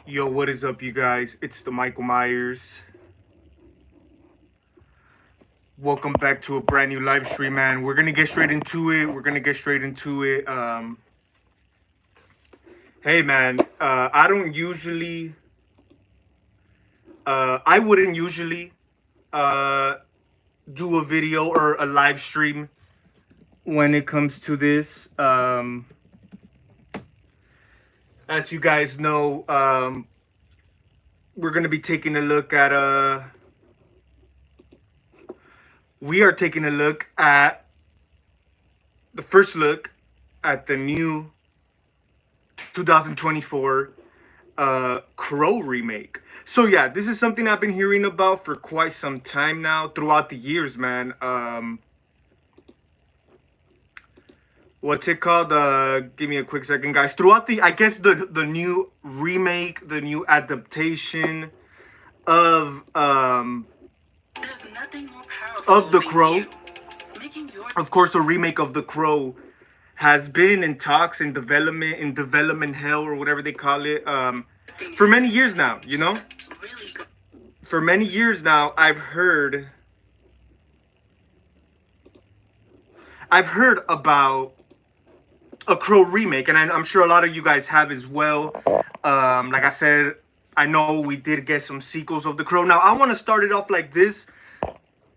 Yo, what is up, you guys? It's the Michael Myers. Welcome back to a brand new live stream, man. We're gonna get straight into it. Hey, man. I don't usually. I wouldn't usually uh, do a video or a live stream when it comes to this. As you guys know, we're gonna be taking a look at We are taking a look at the first look at the new 2024 Crow remake. So yeah, this is something I've been hearing about for quite some time now, throughout the years, man. What's it called? Give me a quick second, guys. Throughout the, I guess the new remake, the new adaptation of There's nothing more of powerful The than Crow. you making your Of course, a remake of The Crow has been in talks, in development hell, or whatever they call it, for many years now. really good. For many years now, I've heard about a Crow remake, and I'm sure a lot of you guys have as well. Like I said, I know we did get some sequels of The Crow. Now, I want to start it off like this.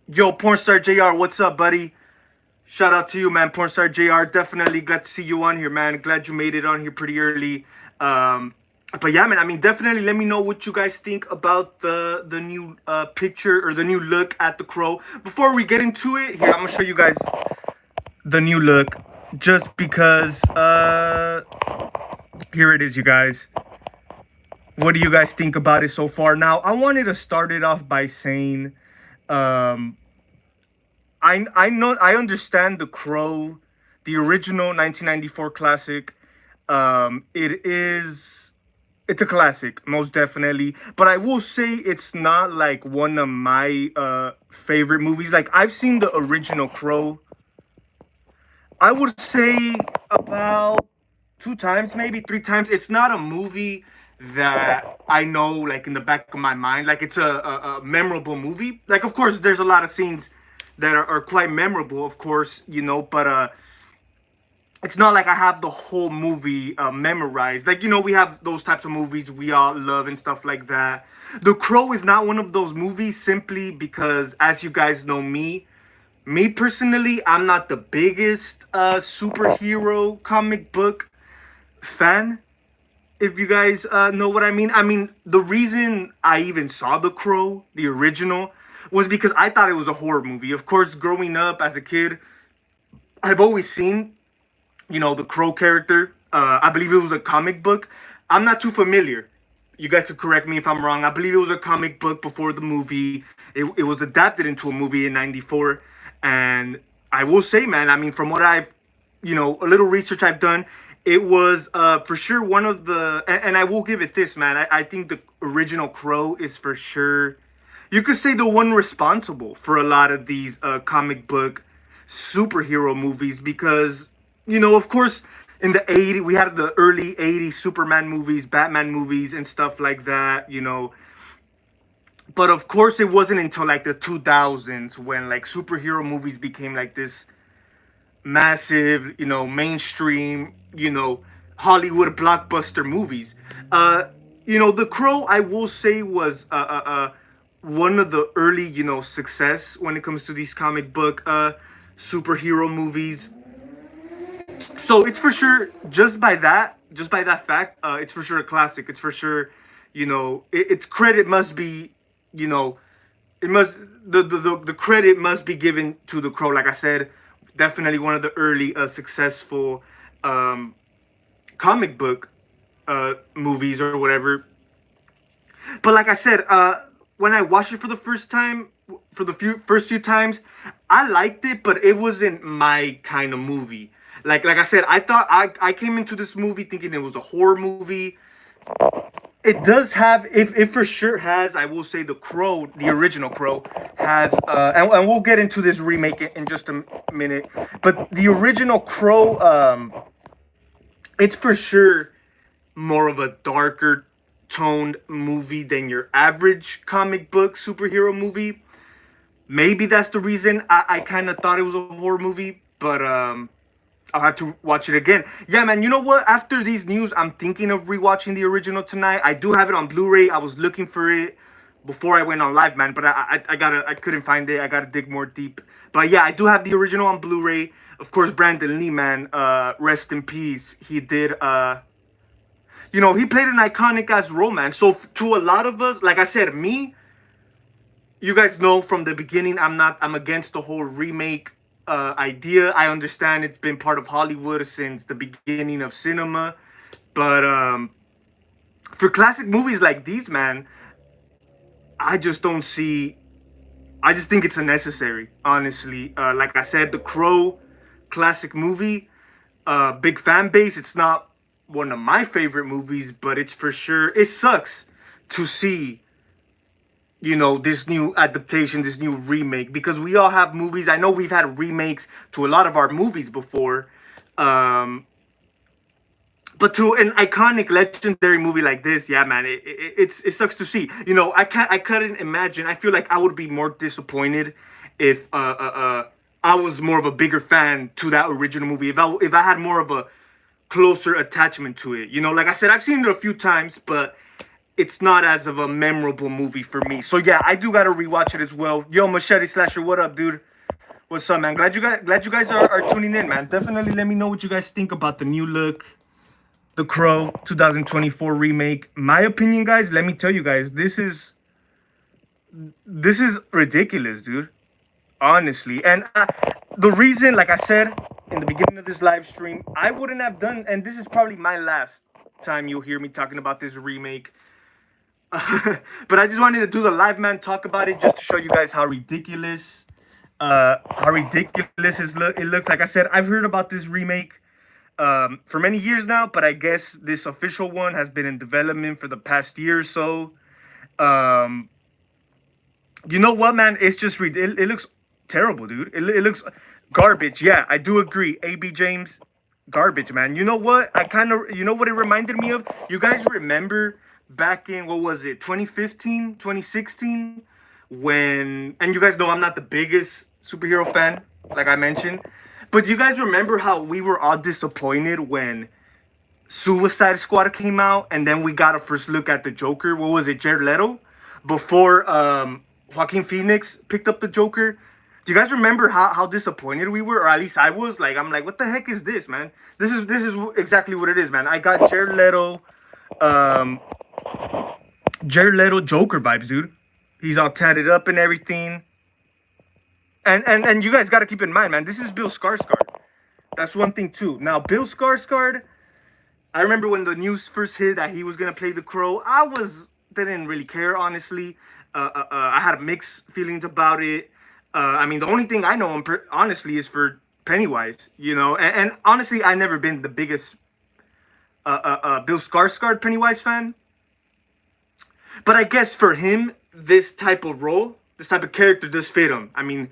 Yo, Pornstar JR, what's up, buddy? Shout out to you, man. Pornstar JR, definitely glad to see you on here, man. Glad you made it on here pretty early. But yeah, man, I mean, definitely let me know what you guys think about the new picture, or the new look at The Crow. Before we get into it, here, I'm going to show you guys the new look, just because here it is, you guys. What do you guys think about it so far? Now, I wanted to start it off by saying, I know, I understand The Crow, the original 1994 classic. It's a classic, most definitely. But I will say it's not like one of my favorite movies. Like, I've seen the original Crow, I would say, about two times, maybe three times. It's not a movie that I know, like, in the back of my mind. Like, it's a memorable movie. Like, of course, there's a lot of scenes that are quite memorable, of course, but it's not like I have the whole movie memorized. Like, we have those types of movies we all love and stuff like that. The Crow is not one of those movies, simply because, as you guys know, me personally, I'm not the biggest superhero comic book fan, if you guys know what I mean. I mean, the reason I even saw The Crow, the original, was because I thought it was a horror movie. Of course, growing up as a kid, I've always seen, the Crow character. I believe it was a comic book. I'm not too familiar. You guys could correct me if I'm wrong. I believe it was a comic book before the movie. It was adapted into a movie in '94. And I will say, man, I mean, from what I've, a little research I've done, it was for sure one of the, and I will give it this, man. I think the original Crow is for sure, you could say, the one responsible for a lot of these comic book superhero movies, because, of course, in the '80s, we had the early '80s Superman movies, Batman movies, and stuff like that. But of course, it wasn't until like the 2000s when like superhero movies became like this massive, mainstream, Hollywood blockbuster movies. The Crow, I will say, was one of the early, success when it comes to these comic book superhero movies. So it's for sure, just by that fact, it's for sure a classic. It's for sure, its credit must be, you know, it must the credit must be given to The Crow. Like I said, definitely one of the early successful comic book movies or whatever. But like I said, when I watched it for the first time, for the first few times, I liked it, but it wasn't my kind of movie. Like I said, I thought I came into this movie thinking it was a horror movie. It does have, if it for sure has, I will say, the Crow, the original Crow, has, and we'll get into this remake in just a minute. But the original Crow, it's for sure more of a darker toned movie than your average comic book superhero movie. Maybe that's the reason I kind of thought it was a horror movie, but I'll have to watch it again. Yeah, man. You know what? After these news, I'm thinking of rewatching the original tonight. I do have it on Blu-ray. I was looking for it before I went on live, man. But I couldn't find it. I gotta dig more deep. But yeah, I do have the original on Blu-ray. Of course, Brandon Lee, man. Rest in peace. He did. He played an iconic ass role, man. So to a lot of us, like I said, me, you guys know from the beginning, I'm against the whole remake idea. I understand it's been part of Hollywood since the beginning of cinema, but for classic movies like these, man, I just don't see. I just think it's unnecessary, honestly. Like I said, The Crow, classic movie, big fan base. It's not one of my favorite movies, but it's for sure. It sucks to see this new adaptation, this new remake, because we all have movies. I know we've had remakes to a lot of our movies before, um but to an iconic legendary movie like this, yeah, man, it sucks to see. I couldn't imagine. I feel like I would be more disappointed if I was more of a bigger fan to that original movie, if I had more of a closer attachment to it. Like I said, I've seen it a few times, but it's not as of a memorable movie for me. So yeah, I do gotta rewatch it as well. Yo, Machete Slasher, what up, dude? What's up, man? Glad you guys are tuning in, man. Definitely let me know what you guys think about the new look, The Crow 2024 remake. My opinion, guys, let me tell you guys, this is ridiculous, dude. Honestly, and the reason, like I said in the beginning of this live stream, I wouldn't have done, and this is probably my last time you'll hear me talking about this remake. But I just wanted to do the live, man, talk about it just to show you guys how ridiculous it looks. Like I said, I've heard about this remake for many years now, but I guess this official one has been in development for the past year or so. Um, you know what, man? It's just it looks terrible, dude. It looks garbage. Yeah, I do agree. AB James, garbage, man. You know what? You know what it reminded me of? You guys remember back in, what was it, 2015, 2016, and you guys know I'm not the biggest superhero fan, like I mentioned, but you guys remember how we were all disappointed when Suicide Squad came out, and then we got a first look at the Joker. What was it, Jared Leto? Before Joaquin Phoenix picked up the Joker. Do you guys remember how disappointed we were? Or at least I was. Like, I'm like, what the heck is this, man? This is exactly what it is, man. I got um, Jared Leto Joker vibes, dude. He's all tatted up and everything. And you guys got to keep in mind, man, this is Bill Skarsgård. That's one thing too. Now, Bill Skarsgård, I remember when the news first hit that he was gonna play the Crow. Didn't really care, honestly. I had mixed feelings about it. I mean, the only thing I know him honestly is for Pennywise, and honestly, I never been the biggest Bill Skarsgård Pennywise fan. But I guess for him, this type of role, this type of character does fit him. I mean,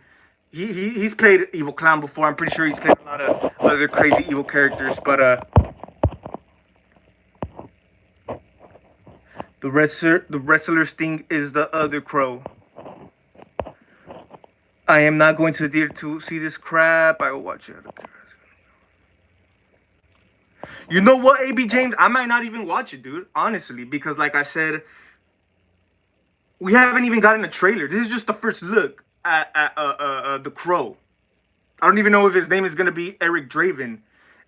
he's played evil clown before. I'm pretty sure he's played a lot of other crazy evil characters. But the wrestler Sting is the other Crow. I am not going to the theater to see this crap. I will watch it. You know what, AB James? I might not even watch it, dude. Honestly, because like I said, we haven't even gotten a trailer. This is just the first look at the Crow. I don't even know if his name is gonna be Eric Draven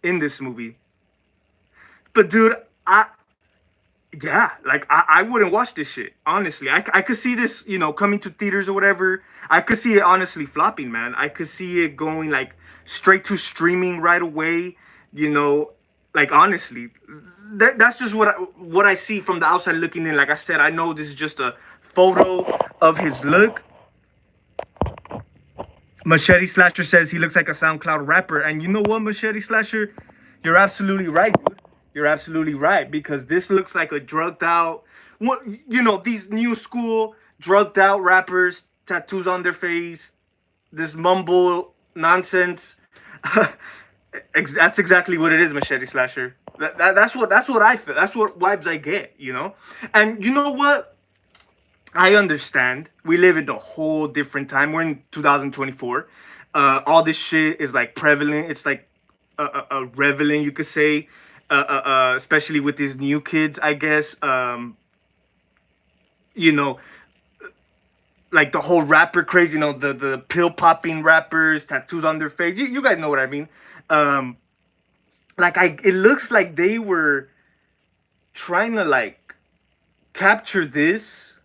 in this movie. But dude, I wouldn't watch this shit. Honestly, I could see this, coming to theaters or whatever. I could see it honestly flopping, man. I could see it going like straight to streaming right away. Like honestly, that's just what I see from the outside looking in. Like I said, I know this is just a photo of his look. Machete Slasher says he looks like a SoundCloud rapper, and you know what, Machete Slasher, you're absolutely right, dude. You're absolutely right, because this looks like a drugged out, these new school drugged out rappers, tattoos on their face, this mumble nonsense. That's exactly what it is, Machete Slasher. That's what I feel. That's what vibes I get, you know. And you know what? I understand. We live in a whole different time. We're in 2024. All this shit is like prevalent. It's like relevant, you could say. Especially with these new kids, I guess. You know, like the whole rapper craze. You know, the pill popping rappers, tattoos on their face. You guys know what I mean. Um, it looks like they were trying to like capture this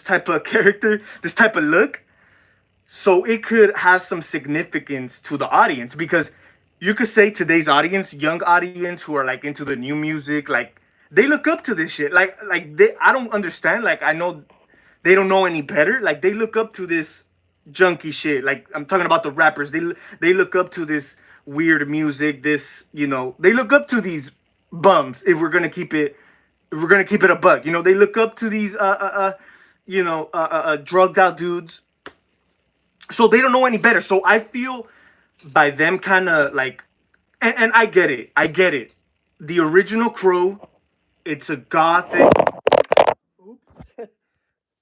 type of character, this type of look, so it could have some significance to the audience. Because you could say today's audience, young audience who are like into the new music, like they look up to this shit. Like they, I don't understand. Like I know they don't know any better. Like they look up to this junky shit. Like I'm talking about the rappers. They look up to this weird music. This, you know, they look up to these bums. If we're gonna keep it a buck, you know, they look up to these drugged out dudes. So they don't know any better. So I feel by them kind of like, and I get it. I get it. The original Crow, it's a gothic.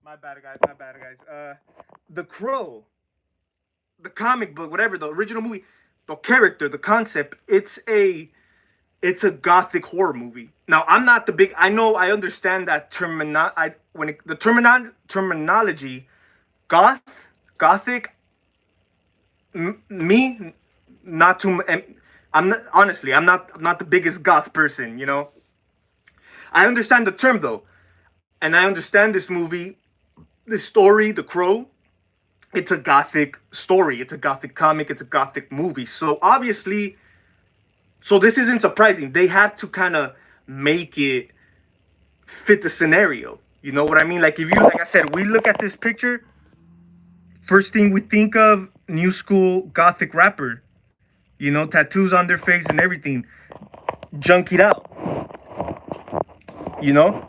My bad, guys. My bad, guys. The Crow, the comic book, whatever, the original movie, the character, the concept, it's a gothic horror movie. Now, I'm not the big. I know. I understand that terminology, gothic. Me, not too. I'm not honestly. I'm not the biggest goth person. You know. I understand the term though, and I understand this movie, this story, The Crow. It's a gothic story. It's a gothic comic. It's a gothic movie. So obviously, so this isn't surprising. They had to kind of make it fit the scenario. You know what I mean? Like if you, like I said, we look at this picture. First thing we think of, new school gothic rapper. You know, tattoos on their face and everything, junkied out. You know,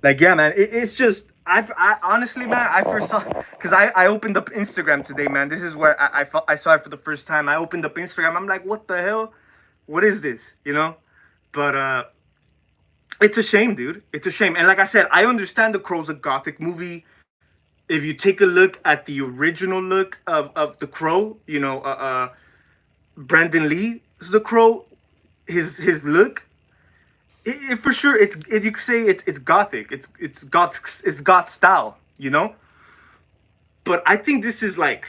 like yeah, man. It's just I honestly, man, I first saw because I opened up Instagram today, man. This is where I saw it for the first time. I opened up Instagram. I'm like, what the hell? What is this? You know, but it's a shame, dude. It's a shame. And like I said, I understand The Crow's a gothic movie. If you take a look at the original look of The Crow, you know, Brandon Lee's The Crow, his look, for sure, you could say it's gothic. It's goth style, you know. But I think this is like,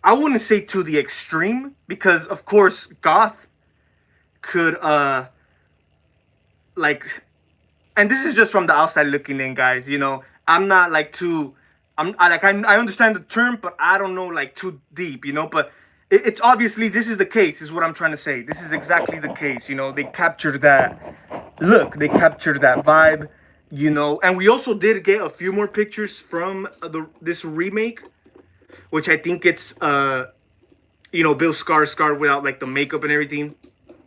I wouldn't say to the extreme, because of course goth could like, and this is just from the outside looking in, guys. You know, I'm not like too, I understand the term, but I don't know like too deep, you know. But it's obviously this is the case, is what I'm trying to say. This is exactly the case. You know, they captured that look, they captured that vibe, you know. And we also did get a few more pictures from this remake, which I think it's you know, Bill Skarsgård without like the makeup and everything,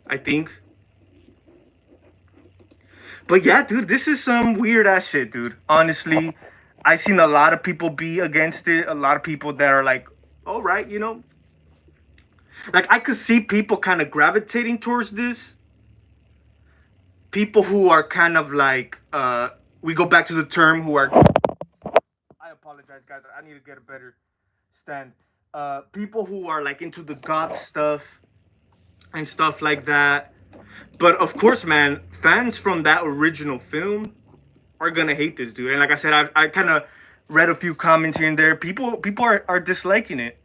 I think. But yeah, dude, this is some weird ass shit, dude. Honestly, I seen a lot of people be against it. A lot of people that are like, all right, you know, like I could see people kind of gravitating towards this. People who are kind of like, we go back to the term who are. I apologize, guys. I need to get a better stand. People who are like into the goth stuff and stuff like that. But of course, man, fans from that original film are gonna hate this, dude. And like I said, I kind of read a few comments here and there. People are disliking it.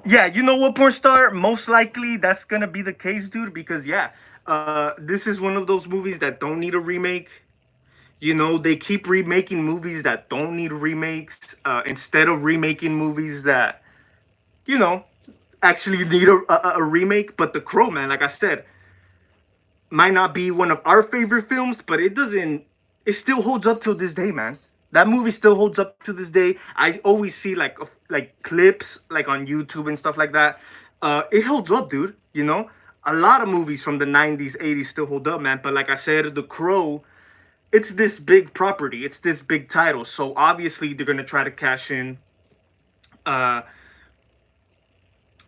Yeah, you know what, porn star? Most likely that's gonna be the case, dude. Because yeah, this is one of those movies that don't need a remake. You know, they keep remaking movies that don't need remakes, instead of remaking movies that, you know, actually need a remake. But The Crow, man, like I said, might not be one of our favorite films, but it doesn't. It still holds up to this day, man. That movie still holds up to this day. I always see like clips like on YouTube and stuff like that. It holds up, dude. You know, a lot of movies from the '90s, '80s still hold up, man. But like I said, The Crow, it's this big property. It's this big title. So obviously they're gonna try to cash in. Uh,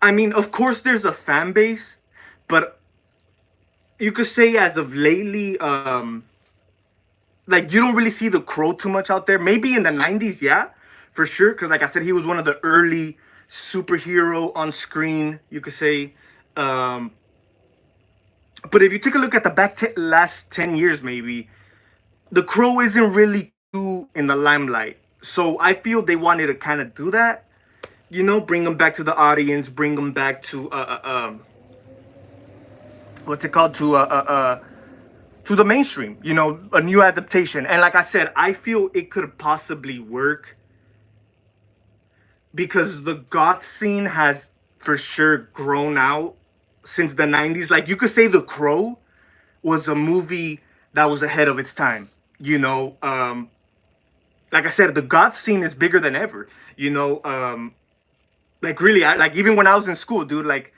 I mean, of course, there's a fan base, but you could say as of lately, like you don't really see the Crow too much out there. Maybe in the '90s, yeah, for sure. Because like I said, he was one of the early superhero on screen. You could say, um, but if you take a look at the last 10 years, maybe the Crow isn't really too in the limelight. So I feel they wanted to kind of do that, bring them back to the audience, bring them back to what's it called to the mainstream, a new adaptation. And like I said, I feel it could possibly work because the goth scene has for sure grown out since the '90s. Like you could say The Crow was a movie that was ahead of its time. Like I said, the goth scene is bigger than ever. Like really, like even when I was in school, dude. Like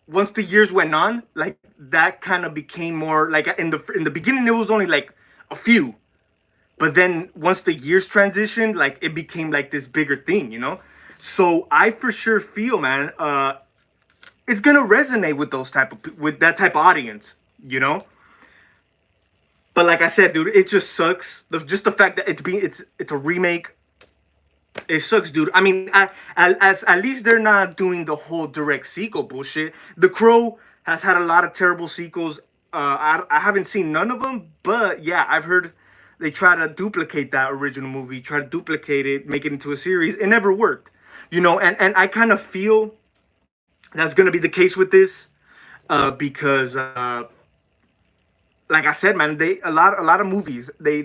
once the years went on, like that kind of became more like in the beginning it was only like a few, but then once the years transitioned, like it became like this bigger thing. So I for sure feel, man, it's gonna resonate with with that type of audience, you know. But like I said, dude, it just sucks. Just the fact that it's a remake. It sucks, dude. I mean, as at least they're not doing the whole direct sequel bullshit. The Crow has had a lot of terrible sequels. I haven't seen none of them, but yeah, I've heard they try to duplicate that original movie, try to duplicate it, make it into a series. It never worked, and I kind of feel that's gonna be the case with this, because like I said, man, they a lot of movies they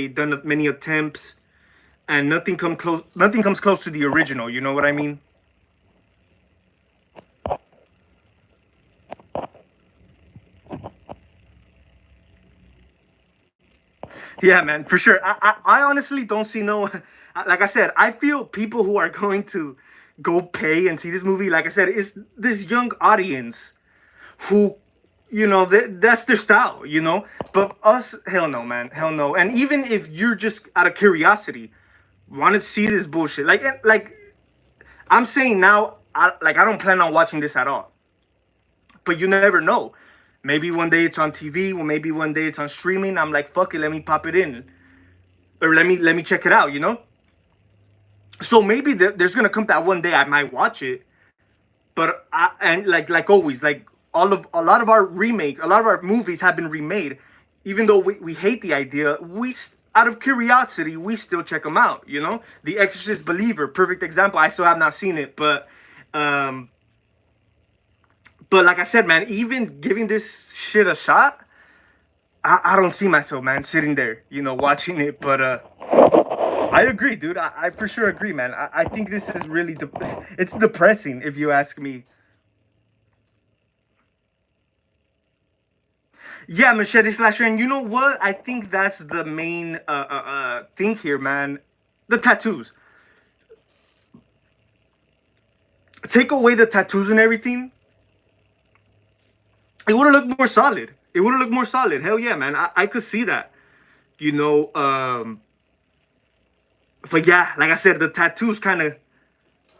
done many attempts and nothing comes close to the original, you know what I mean? Yeah, man, for sure. I honestly don't see no like I said, I feel people who are going to go pay and see this movie, like I said, is this young audience who, that's their style, but us, hell no, man, hell no. And even if you're just out of curiosity want to see this bullshit, like I'm saying now, I don't plan on watching this at all. But you never know. Maybe one day it's on TV, or maybe one day it's on streaming. I'm like, fuck it, let me pop it in, or let me check it out. So maybe there's gonna come that one day I might watch it. But and like always, like a lot of a lot of our movies have been remade. Even though we hate the idea, out of curiosity we still check them out. The Exorcist Believer, perfect example. I still have not seen it, um, but like I said, man, even giving this shit a shot, I don't see myself, man, sitting there, watching it. But I agree, dude. I for sure agree, man. I think this is really it's depressing if you ask me. Yeah, machete slasher, and you know what? I think that's the main thing here, man. The tattoos. Take away the tattoos and everything, it would have looked more solid. It would have looked more solid. Hell yeah, man. I could see that. You know, but yeah, like I said, the tattoos kind of,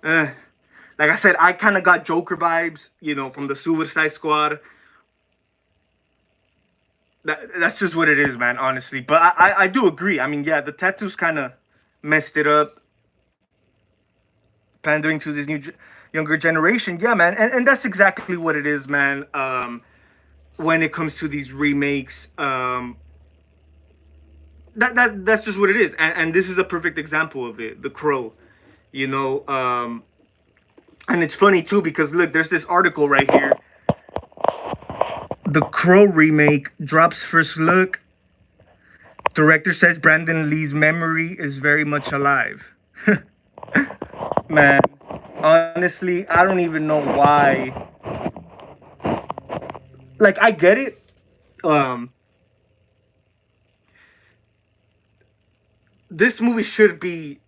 like I said, I kind of got Joker vibes, from the Suicide Squad. That's just what it is, man. Honestly, but I do agree. I mean, yeah, the tattoos kind of messed it up, pandering to this younger generation. Yeah, man, and that's exactly what it is, man. When it comes to these remakes, that's just what it is, and this is a perfect example of it. The Crow, you know. And it's funny too because look, there's this article right here. The Crow remake drops first look. Director says Brandon Lee's memory is very much alive. Man, honestly, I don't even know why. Like, I get it. Um, this movie should be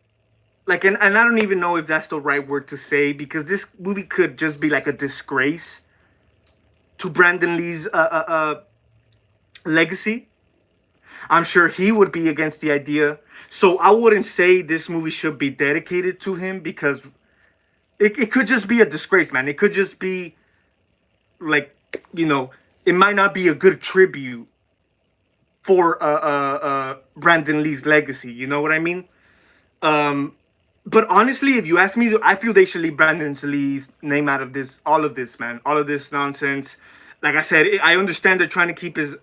like, and I don't even know if that's the right word to say because this movie could just be like a disgrace to Brandon Lee's legacy. I'm sure he would be against the idea. So I wouldn't say this movie should be dedicated to him because it could just be a disgrace, man. It could just be like, you know, it might not be a good tribute for Brandon Lee's legacy. You know what I mean? Um, but honestly, if you ask me, I feel they should leave Brandon Lee's name out of this, all of this, man, all of this nonsense. Like I said, I understand they're trying to keep his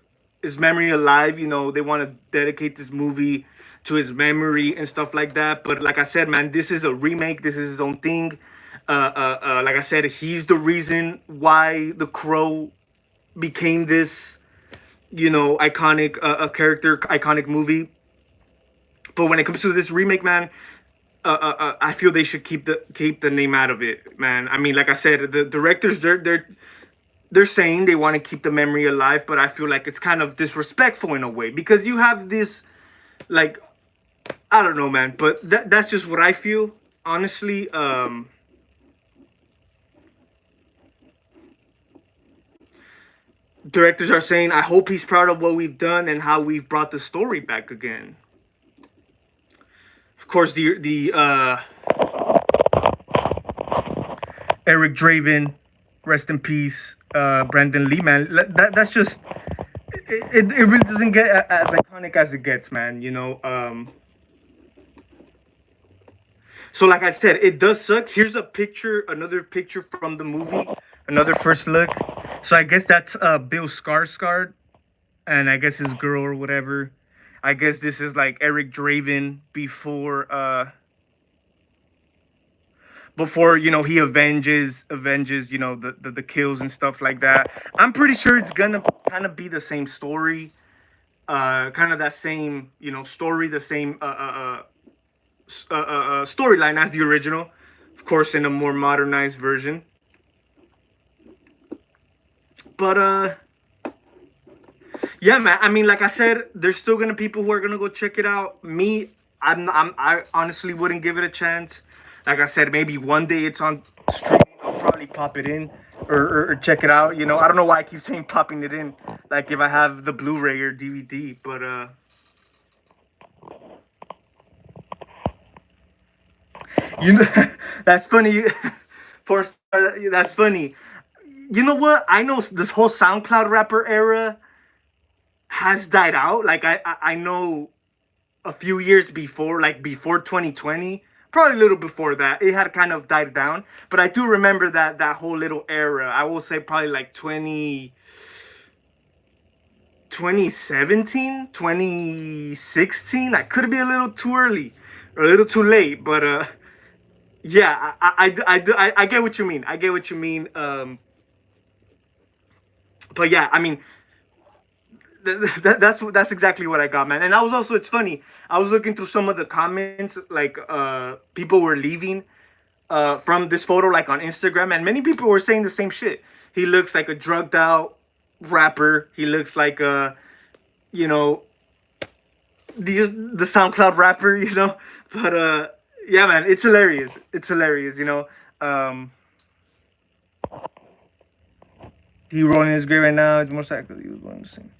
memory alive. You know, they want to dedicate this movie to his memory and stuff like that. But like I said, man, this is a remake. This is his own thing. Like I said, he's the reason why The Crow became this, you know, iconic a character, iconic movie. But when it comes to this remake, man, I feel they should keep the name out of it, man. I mean, like I said, the directors they're saying they want to keep the memory alive, but I feel like it's kind of disrespectful in a way because you have this, like, I don't know, man, but that's just what I feel, honestly. Directors are saying, I hope he's proud of what we've done and how we've brought the story back again. Of course, the Eric Draven, rest in peace, Brandon Lee, man. That's just it really doesn't get as iconic as it gets, man. You know. So like I said, it does suck. Here's a picture, another picture from the movie, another first look. So I guess that's Bill Skarsgård, and I guess his girl or whatever. I guess this is like Eric Draven before you know he avenges you know the kills and stuff like that. I'm pretty sure it's gonna kind of be the same story, kind of that same you know story, the same storyline as the original, of course in a more modernized version. But yeah, man. I mean, like I said, there's still gonna people who are gonna go check it out. Me, I honestly wouldn't give it a chance. Like I said, maybe one day it's on streaming. I'll probably pop it in or check it out. You know, I don't know why I keep saying popping it in. Like if I have the Blu-ray or DVD, but you know, that's funny. For that's funny. You know what? I know this whole SoundCloud rapper era has died out. Like I know a few years before, like before 2020, probably a little before that, it had kind of died down. But I do remember that whole little era. I will say probably like 2017, 2016. I could be a little too early or a little too late, but yeah, I get what you mean. I get what you mean. But yeah, I mean, that's exactly what I got, man. And I was also, it's funny. I was looking through some of the comments, like people were leaving from this photo, like on Instagram, and many people were saying the same shit. He looks like a drugged out rapper. He looks like a, you know, the SoundCloud rapper, you know. But yeah, man, it's hilarious. It's hilarious, you know. Um, he rolling his grave right now. It's most likely he was going to sing.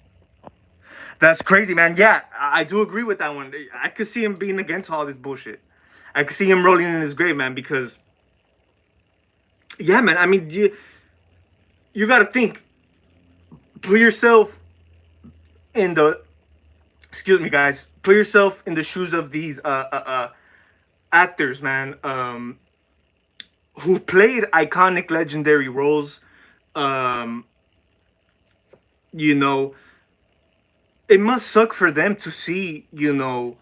That's crazy, man. Yeah, I do agree with that one. I could see him being against all this bullshit. I could see him rolling in his grave, man, because yeah, man. I mean, you got to think. Put yourself in the excuse me, guys. Put yourself in the shoes of these actors, man, who played iconic, legendary roles. Um, you know, it must suck for them to see, you know,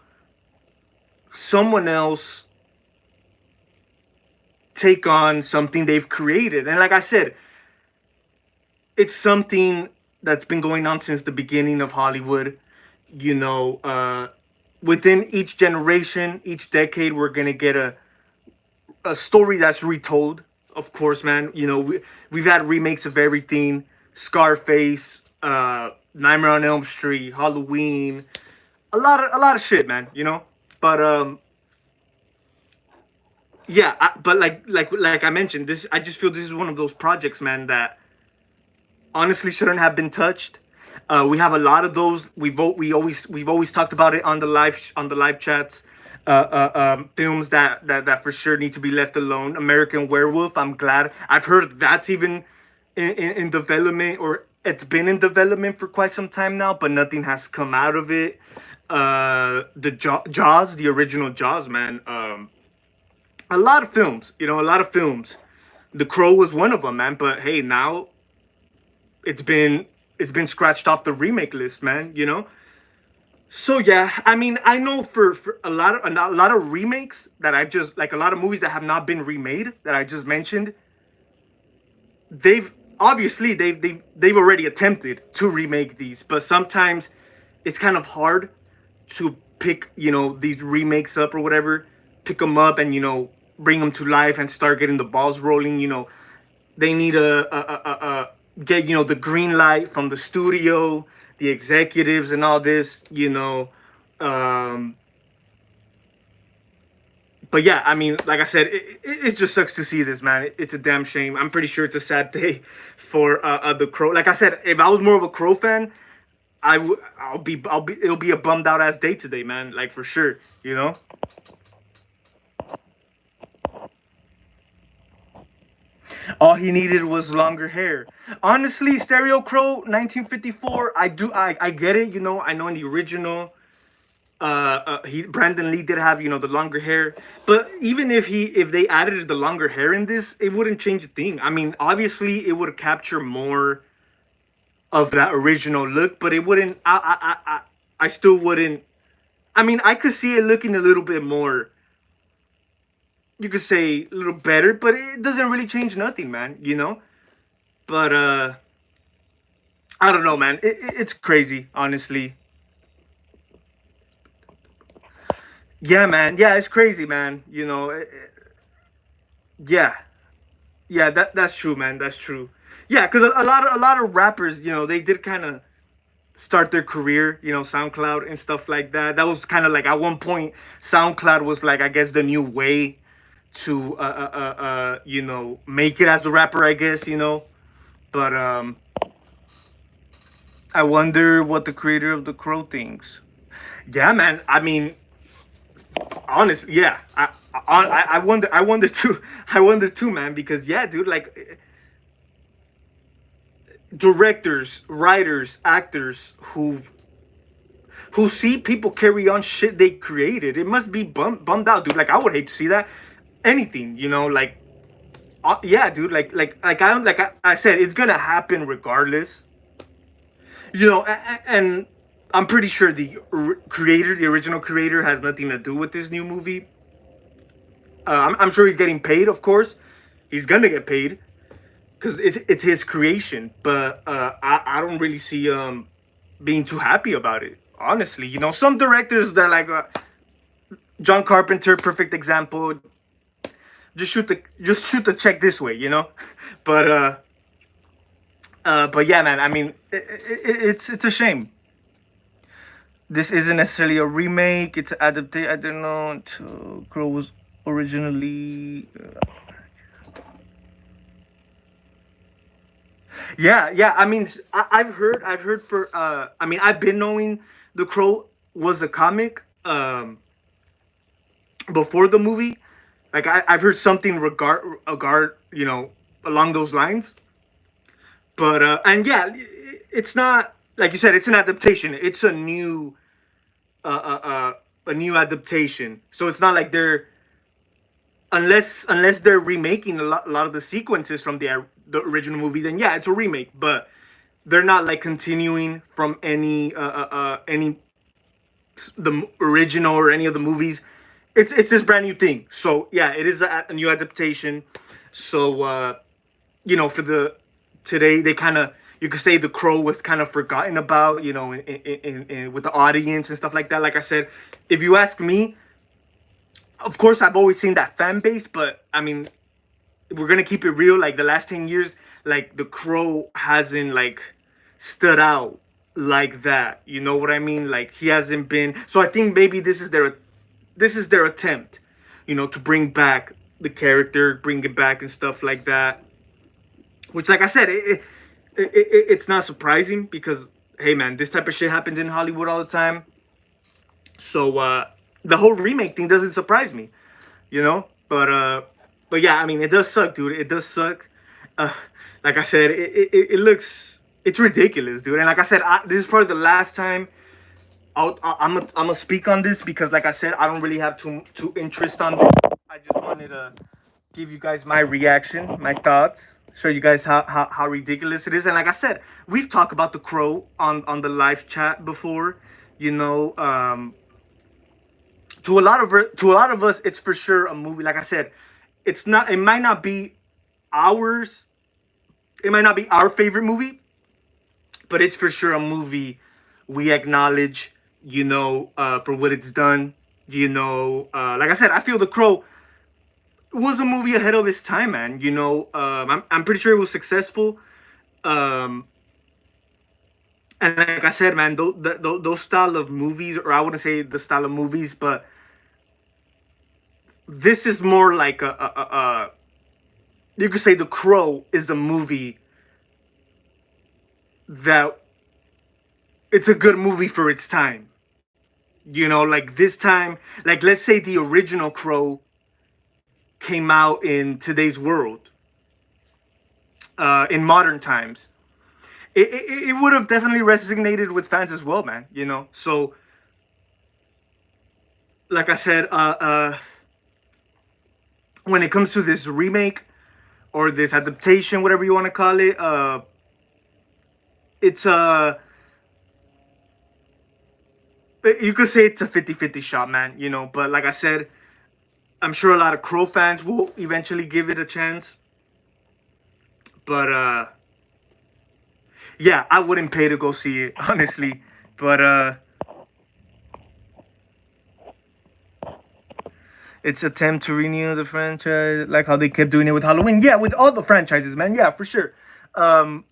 someone else take on something they've created. And like I said, it's something that's been going on since the beginning of Hollywood. You know, within each generation, each decade, we're gonna get a story that's retold. Of course, man. You know, we've had remakes of everything: Scarface, Nightmare on Elm Street, Halloween, a lot of shit, man. You know, but yeah. But like I mentioned, this I just feel this is one of those projects, man, that honestly shouldn't have been touched. We have a lot of those. We've always talked about it on the live chats. films that for sure need to be left alone. American Werewolf. I'm glad. I've heard that's even in development, or it's been in development for quite some time now, but nothing has come out of it. The Jaws, the original Jaws, man. A lot of films, a lot of films. The Crow was one of them, man. But hey, now it's been it's been scratched off the remake list, man. So yeah, I mean, I know for a lot of remakes that I've just like a lot of movies that have not been remade that I just mentioned, they've obviously they've already attempted to remake these, but sometimes it's kind of hard to pick these remakes up or whatever, pick them up and bring them to life and start getting the balls rolling. They need get the green light from the studio, the executives, and all this. Um, but yeah, I mean, like I said, it just sucks to see this, man. It's a damn shame. I'm pretty sure it's a sad day for the Crow. Like I said, if I was more of a Crow fan, it'll be a bummed out ass day today, man. Like for sure, All he needed was longer hair. Honestly, Stereo Crow, 1954. I get it. I know in the original, he Brandon Lee did have the longer hair, but even if they added the longer hair in this, it wouldn't change a thing. I mean, obviously, it would capture more of that original look, but it wouldn't. I still wouldn't. I mean, I could see it looking a little bit more. You could say a little better, but it doesn't really change nothing, man. But I don't know, man. It's crazy, honestly. Yeah, man. Yeah, it's crazy, man. Yeah, yeah. That's true, man. That's true. Yeah, because a lot of rappers, they did kind of start their career, SoundCloud and stuff like that. That was kind of like at one point, SoundCloud was like, I guess, the new way to make it as a rapper, I guess. But I wonder what the creator of the Crow thinks. Yeah, man. I mean, honestly, yeah. I wonder too. I wonder too, man, because yeah, dude, like directors, writers, actors who see people carry on shit they created, it must be bummed out, dude. Like I would hate to see that. Anything, like yeah, dude. Like I said, it's gonna happen regardless. And I'm pretty sure the original creator, has nothing to do with this new movie. I'm sure he's getting paid, of course. He's gonna get paid because it's his creation. But I don't really see being too happy about it. Honestly, some directors, they're like John Carpenter, perfect example. Just shoot the check this way, But but yeah, man. I mean, it's a shame. This isn't necessarily a remake. It's an adaptation. I don't know. Crow was originally. Yeah, yeah. I mean, I've heard for. I mean, I've been knowing the Crow was a comic. Before the movie, like I've heard something regard along those lines. But and yeah, it's not like you said. It's an adaptation. It's a new adaptation. So it's not like they're unless they're remaking a lot of the sequences from the original movie. Then yeah, it's a remake. But they're not like continuing from any the original or any of the movies. It's this brand new thing. So yeah, it is a new adaptation. So for the today, they kind of, you could say, the Crow was kind of forgotten about, with the audience and stuff like that. Like I said, if you ask me, of course I've always seen that fan base, but I mean, if we're gonna keep it real, like the last 10 years, like the Crow hasn't like stood out like that. You know what I mean? Like he hasn't been. So I think maybe this is their attempt, to bring back the character, bring it back and stuff like that. Which, like I said, it's not surprising because, hey, man, this type of shit happens in Hollywood all the time. So, the whole remake thing doesn't surprise me, you know. But yeah, I mean, it does suck, dude. It does suck. Uh, like I said, it looks it's ridiculous, dude. And like I said, this is probably the last time I'm gonna speak on this because, like I said, I don't really have too interest on this. I just wanted to give you guys my reaction, my thoughts, show you guys how ridiculous it is. And like I said, we've talked about The Crow on the live chat before. You know, to a lot of us, it's for sure a movie. Like I said, it's not. It might not be ours. It might not be our favorite movie, but it's for sure a movie we acknowledge. You know, for what it's done. You know, like I said, I feel The Crow was a movie ahead of its time, man. You know, I'm pretty sure it was successful. Um, and like I said, man, those style of movies, or I wouldn't say the style of movies, but this is more like you could say The Crow is a movie that it's a good movie for its time. You know, like this time, like let's say the original Crow came out in today's world, in modern times, it would have definitely resonated with fans as well, man. You know, so like I said, when it comes to this remake or this adaptation, whatever you want to call it, it's a you could say it's a 50-50 shot, man. You know, but like I said, I'm sure a lot of Crow fans will eventually give it a chance. But yeah, I wouldn't pay to go see it, honestly. But its attempt to renew the franchise, like how they kept doing it with Halloween. Yeah, with all the franchises, man. Yeah, for sure. Um,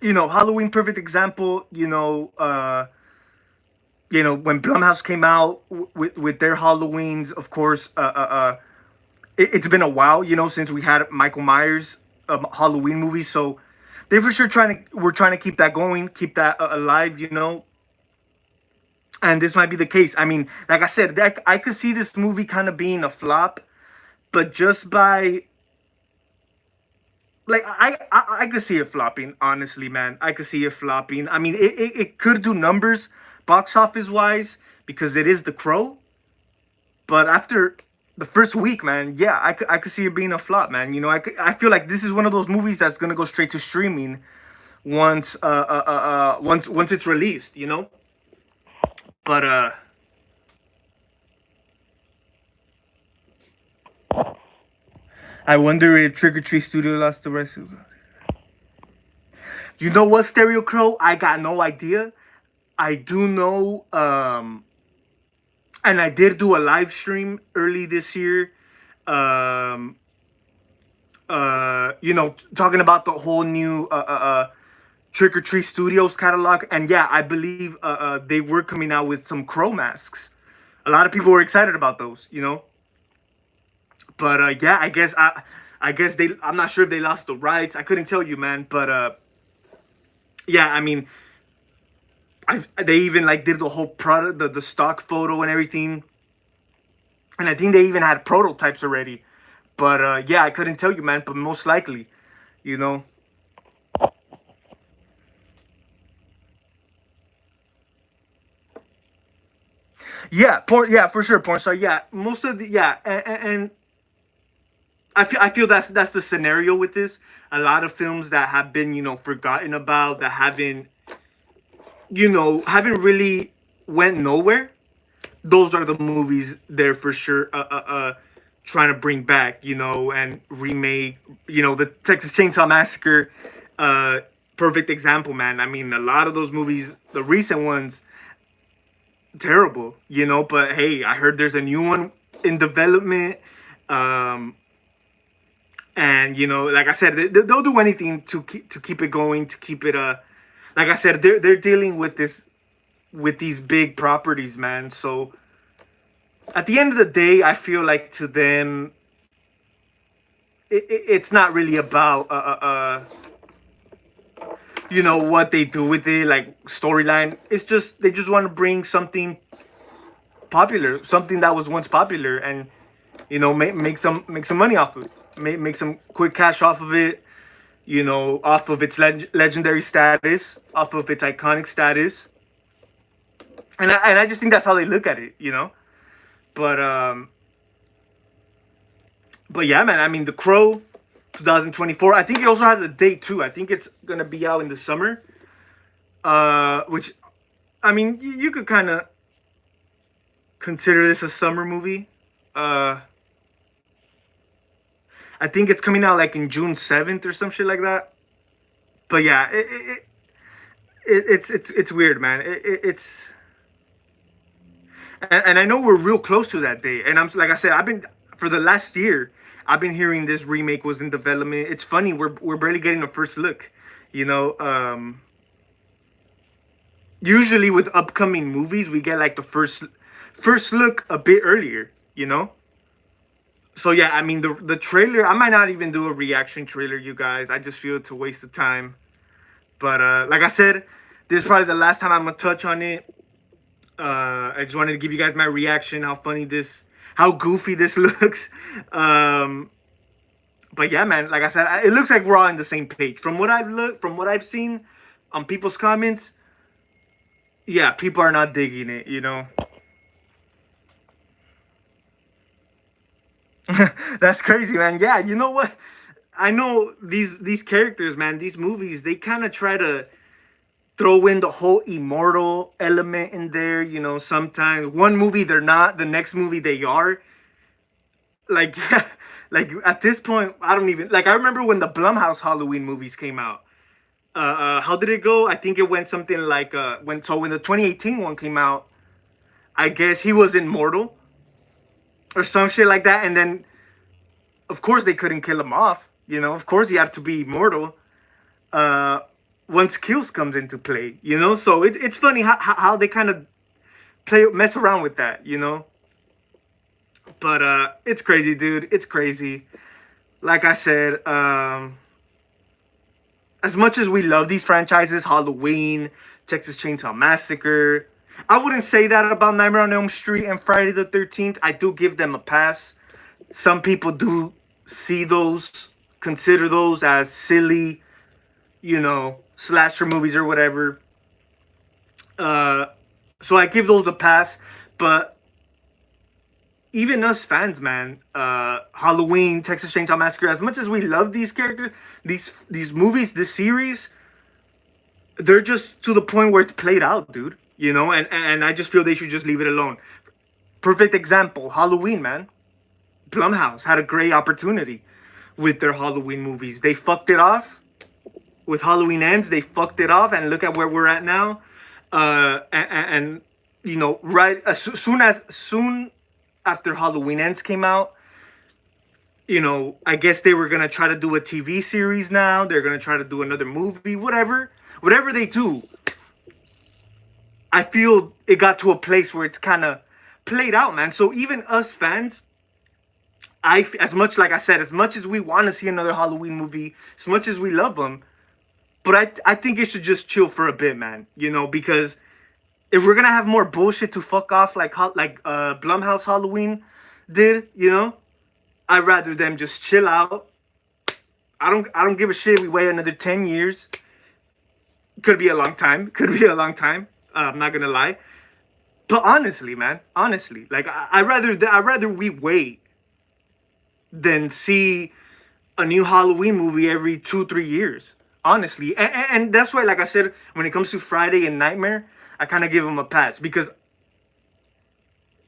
you know, Halloween, perfect example. You know when Blumhouse came out with their Halloweens, of course. It's been a while, you know, since we had Michael Myers Halloween movies. So they for sure we're trying to keep that going, keep that alive, you know. And this might be the case. I mean, like I said, I could see this movie kind of being a flop, but just by like I could see it flopping. Honestly, man, I could see it flopping. I mean, it could do numbers box office wise because it is The Crow, but after the first week, man, yeah, I could see it being a flop, man. You know, I feel like this is one of those movies that's gonna go straight to streaming once it's released, you know. But I wonder if Trick or Treat Studio lost the rights. You know what, Stereo Crow? I got no idea. I do know, and I did do a live stream early this year. Um, you know, talking about the whole new Trick or Treat Studios catalog, and yeah, I believe they were coming out with some Crow masks. A lot of people were excited about those, you know. But yeah, I guess they. I'm not sure if they lost the rights. I couldn't tell you, man. But yeah, I mean, they even like did the whole product, the stock photo and everything, and I think they even had prototypes already. But yeah, I couldn't tell you, man. But most likely, you know. Yeah, porn. Yeah, for sure, porn star. Yeah, most of the yeah, and I feel that's the scenario with this. A lot of films that have been forgotten about, that haven't really went nowhere. Those are the movies they're for sure trying to bring back, and remake. The Texas Chainsaw Massacre, uh, perfect example, man. I mean, a lot of those movies, the recent ones, terrible, But hey, I heard there's a new one in development, um, and like I said, they'll do anything to keep it going, to keep it like I said, they're dealing with these big properties, man. So at the end of the day, I feel like to them, it's not really about what they do with it, like storyline. It's just they just want to bring something popular, something that was once popular, and make some money off of it, make some quick cash off of it, off of its legendary status, off of its iconic status, and I just think that's how they look at it, But but yeah, man. I mean, The Crow, 2024. I think it also has a date too. I think it's gonna be out in the summer. Which, I mean, you could kind of consider this a summer movie. Uh, I think it's coming out like in June 7th or some shit like that. But yeah, it's weird, man. And I know we're real close to that day. And I'm like I said, I've been for the last year, I've been hearing this remake was in development. It's funny, we're barely getting a first look, you know. Usually with upcoming movies, we get like the first look a bit earlier, you know. So yeah, I mean the trailer. I might not even do a reaction trailer, you guys. I just feel it's a waste of time. But like I said, this is probably the last time I'm gonna touch on it. I just wanted to give you guys my reaction, how goofy this looks. But yeah, man, like I said, it looks like we're all on the same page. From what I've seen on people's comments, yeah, people are not digging it, you know. That's crazy, man. Yeah, you know what? I know these characters, man, these movies, they kind of try to throw in the whole immortal element in there, you know. Sometimes one movie they're not, the next movie they are. Like like at this point, I don't even like I remember when the Blumhouse Halloween movies came out. How did it go? I think it went something like when the 2018 one came out, I guess he was immortal or some shit like that, and then of course they couldn't kill him off, you know. Of course he had to be immortal. Uh Once kills comes into play, you know. So it's funny how they kind of mess around with that, you know. But it's crazy, dude. It's crazy. Like I said, as much as we love these franchises, Halloween, Texas Chainsaw Massacre, I wouldn't say that about Nightmare on Elm Street and Friday the 13th. I do give them a pass. Some people do see those, consider those as silly, you know, slasher movies or whatever. So I give those a pass. But even us fans, man, Halloween, Texas Chainsaw Massacre, as much as we love these characters, these movies, this series, they're just to the point where it's played out, dude. You know, and I just feel they should just leave it alone. Perfect example, Halloween, man. Blumhouse had a great opportunity with their Halloween movies. They fucked it off with Halloween Ends. They fucked it off, and look at where we're at now. And you know, right as soon after Halloween Ends came out, you know, I guess they were gonna try to do a TV series now. They're gonna try to do another movie, whatever they do. I feel it got to a place where it's kind of played out, man. So even us fans, as much like I said, as much as we want to see another Halloween movie, as much as we love them, but I think it should just chill for a bit, man. You know, because if we're gonna have more bullshit to fuck off like Blumhouse Halloween did, you know, I'd rather them just chill out. I don't give a shit. We wait another 10 years. Could be a long time. Could be a long time. I'm not gonna lie. But honestly, man, honestly, like I rather we wait than see a new Halloween movie every 2-3 years. Honestly, and that's why, like I said, when it comes to Friday and Nightmare, I kind of give them a pass because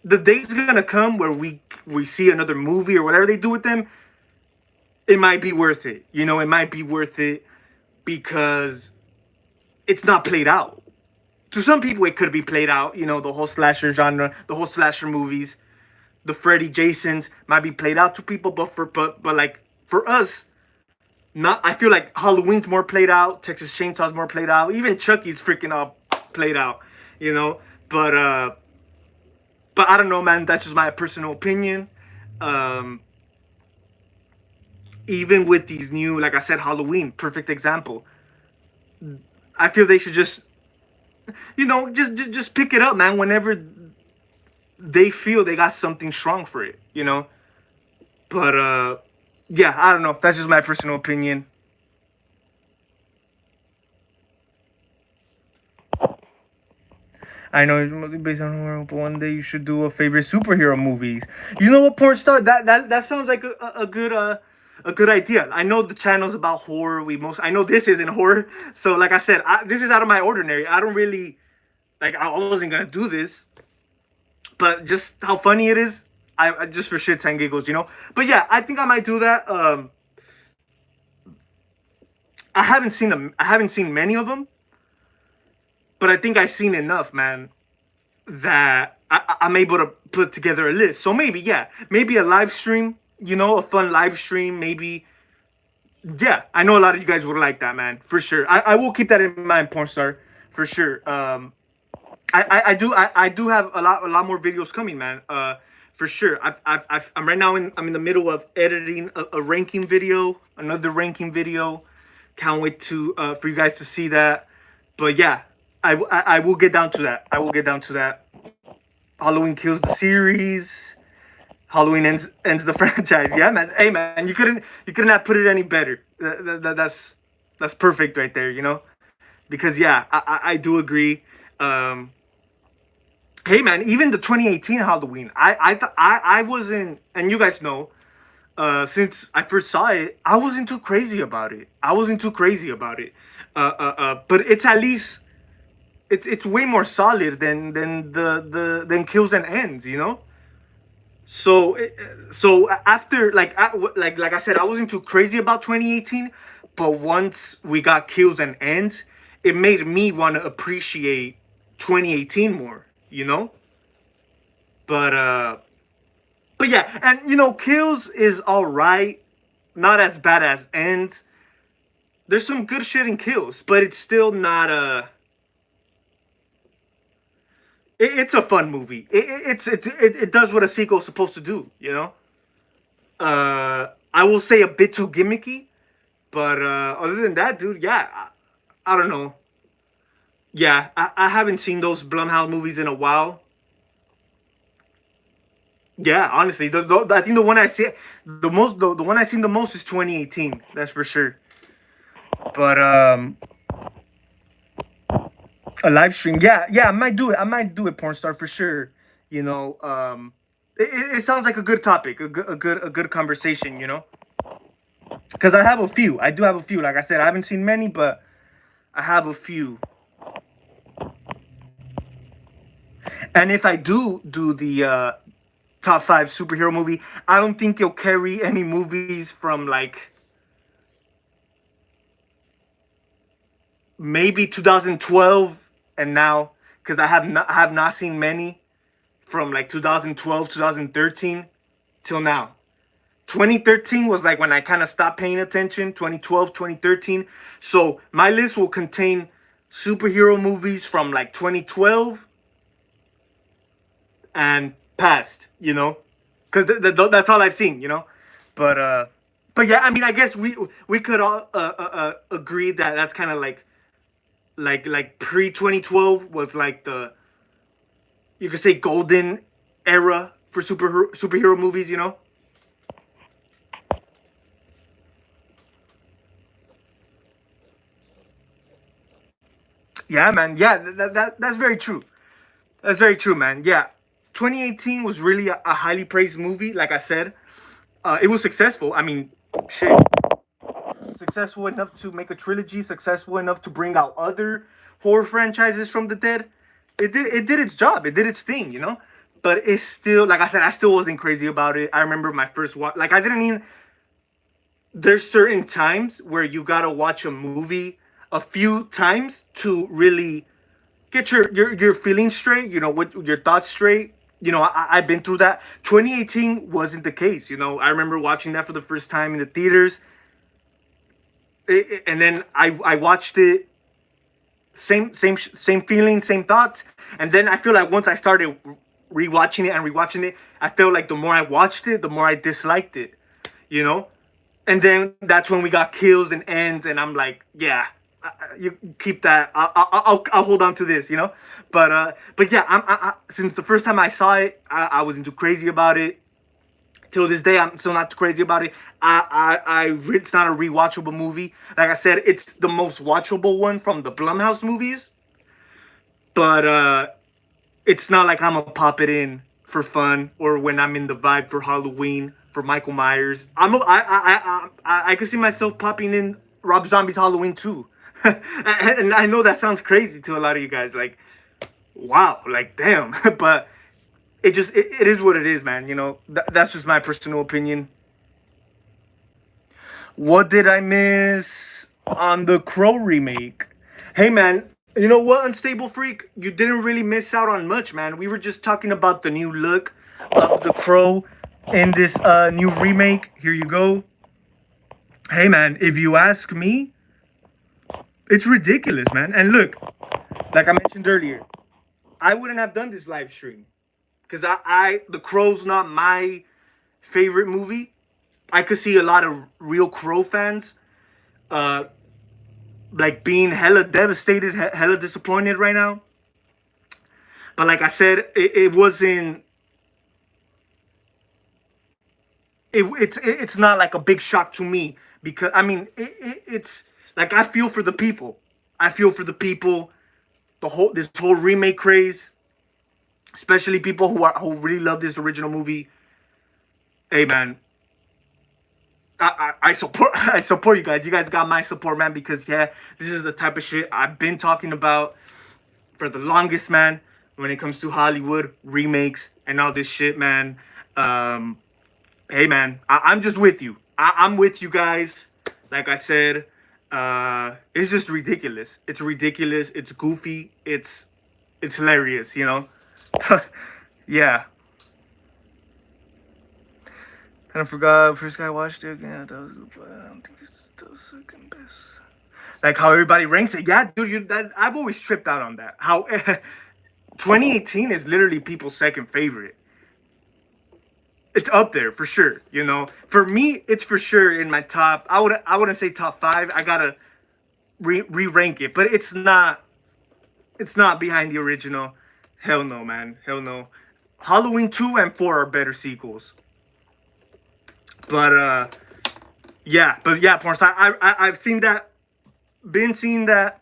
the day's gonna come where we see another movie or whatever they do with them. It might be worth it, you know. It might be worth it because it's not played out. To some people, it could be played out. You know, the whole slasher genre, the whole slasher movies, the Freddy Jasons might be played out to people, but like for us, not. I feel like Halloween's more played out. Texas Chainsaw's more played out. Even Chucky's freaking up played out. You know, but I don't know, man. That's just my personal opinion. Um, Even with these new, like I said, Halloween, perfect example. I feel they should just, you know, just pick it up, man. Whenever they feel they got something strong for it, you know. But yeah, I don't know. That's just my personal opinion. I know it's mostly based on horror, but one day you should do a favorite superhero movies. You know what, porn star? That sounds like a good idea. I know the channel's about horror. I know this isn't horror. So like I said, this is out of my ordinary. I don't really like. I wasn't gonna do this, but just how funny it is. I just for shits and giggles, you know. But yeah, I think I might do that. I haven't seen them. I haven't seen many of them, but I think I've seen enough, man, that I'm able to put together a list. So maybe, yeah, maybe a live stream, you know, a fun live stream. Maybe, yeah, I know a lot of you guys would like that, man, for sure. I will keep that in mind, porn star, for sure. I do have a lot more videos coming, man. For sure. I'm right now I'm in the middle of editing a ranking video, another ranking video. Can't wait to for you guys to see that. But yeah, I will get down to that. I will get down to that. Halloween kills the series. Halloween ends the franchise. Yeah, man. Hey, man, you couldn't have put it any better. That's perfect right there. You know, because yeah, I do agree. Um, hey, man, even the 2018 Halloween, I wasn't, and you guys know, since I first saw it, I wasn't too crazy about it. I wasn't too crazy about it. But it's at least it's way more solid than kills and ends, you know. So after like I said, I wasn't too crazy about 2018, but once we got kills and ends, it made me want to appreciate 2018 more, you know. But yeah, and you know, kills is all right, not as bad as ends. There's some good shit in kills, but it's still not a. It's a fun movie. It does what a sequel's supposed to do, you know. I will say a bit too gimmicky, but other than that, dude, yeah, I don't know. Yeah, I haven't seen those Blumhouse movies in a while. Yeah, honestly, I think the one I see the one I seen the most is 2018. That's for sure. But a live stream, yeah, I might do it. I might do it, porn star, for sure. You know, it sounds like a good topic, a good conversation. You know, because I have a few. I do have a few. Like I said, I haven't seen many, but I have a few. And if I do the top five superhero movie, I don't think you'll carry any movies from like maybe 2012 and now, because I have not seen many from like 2012 2013 till now. 2013 was like when I kind of stopped paying attention. 2012 2013. So my list will contain superhero movies from like 2012 and past, you know, because that's all I've seen, you know. But yeah, I mean, I guess we could all agree that that's kind of like pre 2012 was like the, you could say, golden era for superhero movies, you know. Yeah, man. Yeah, that's very true. That's very true, man. Yeah, 2018 was really a highly praised movie. Like I said, it was successful. I mean, shit, successful enough to make a trilogy, successful enough to bring out other horror franchises from the dead. It did its job. It did its thing, you know. But it's still, like I said, I still wasn't crazy about it. I remember my first watch. Like I didn't even. There's certain times where you gotta watch a movie a few times to really get your feelings straight. You know, with your thoughts straight. You know, I've been through that. 2018 wasn't the case. You know, I remember watching that for the first time in the theaters. And then I watched it, same feeling, same thoughts. And then I feel like once I started rewatching it, I felt like the more I watched it, the more I disliked it, you know. And then that's when we got kills and ends, and I'm like, yeah, You keep that. I'll hold on to this, you know. But yeah, since the first time I saw it, I wasn't too crazy about it. Till this day, I'm still not too crazy about it. It's not a rewatchable movie. Like I said, it's the most watchable one from the Blumhouse movies. But it's not like I'm gonna pop it in for fun or when I'm in the vibe for Halloween for Michael Myers. I could see myself popping in Rob Zombie's Halloween too. And I know that sounds crazy to a lot of you guys. Like, wow, like damn. But it is what it is, man. You know, that's just my personal opinion. What did I miss on the Crow remake? Hey, man, you know what, Unstable Freak? You didn't really miss out on much, man. We were just talking about the new look of the Crow in this new remake. Here you go. Hey, man, if you ask me, it's ridiculous, man. And look, like I mentioned earlier, I wouldn't have done this live stream because The Crow's not my favorite movie. I could see a lot of real Crow fans, uh, like being hella devastated, hella disappointed right now. But like I said, it wasn't. It's not like a big shock to me because I mean it's like I feel for the people. I feel for the people. This whole remake craze, especially people who really love this original movie. Hey man, I support I support you guys. You guys got my support, man. Because yeah, this is the type of shit I've been talking about for the longest, man. When it comes to Hollywood remakes and all this shit, man. Um, hey, man, I'm just with you. I'm with you guys. Like I said, it's just ridiculous. It's ridiculous. It's goofy. It's hilarious. You know. Yeah. And I forgot first guy I watched it again. I thought it was good, but I don't think it's still second best. Like how everybody ranks it. Yeah, dude, I've always tripped out on that. How 2018 is literally people's second favorite. It's up there for sure. You know, for me, it's for sure in my top. I wouldn't say top five. I gotta rank it, but it's not. It's not behind the original. Hell no, man. Hell no. Halloween 2 and 4 are better sequels. But but yeah, porn star. I've seen that, been seeing that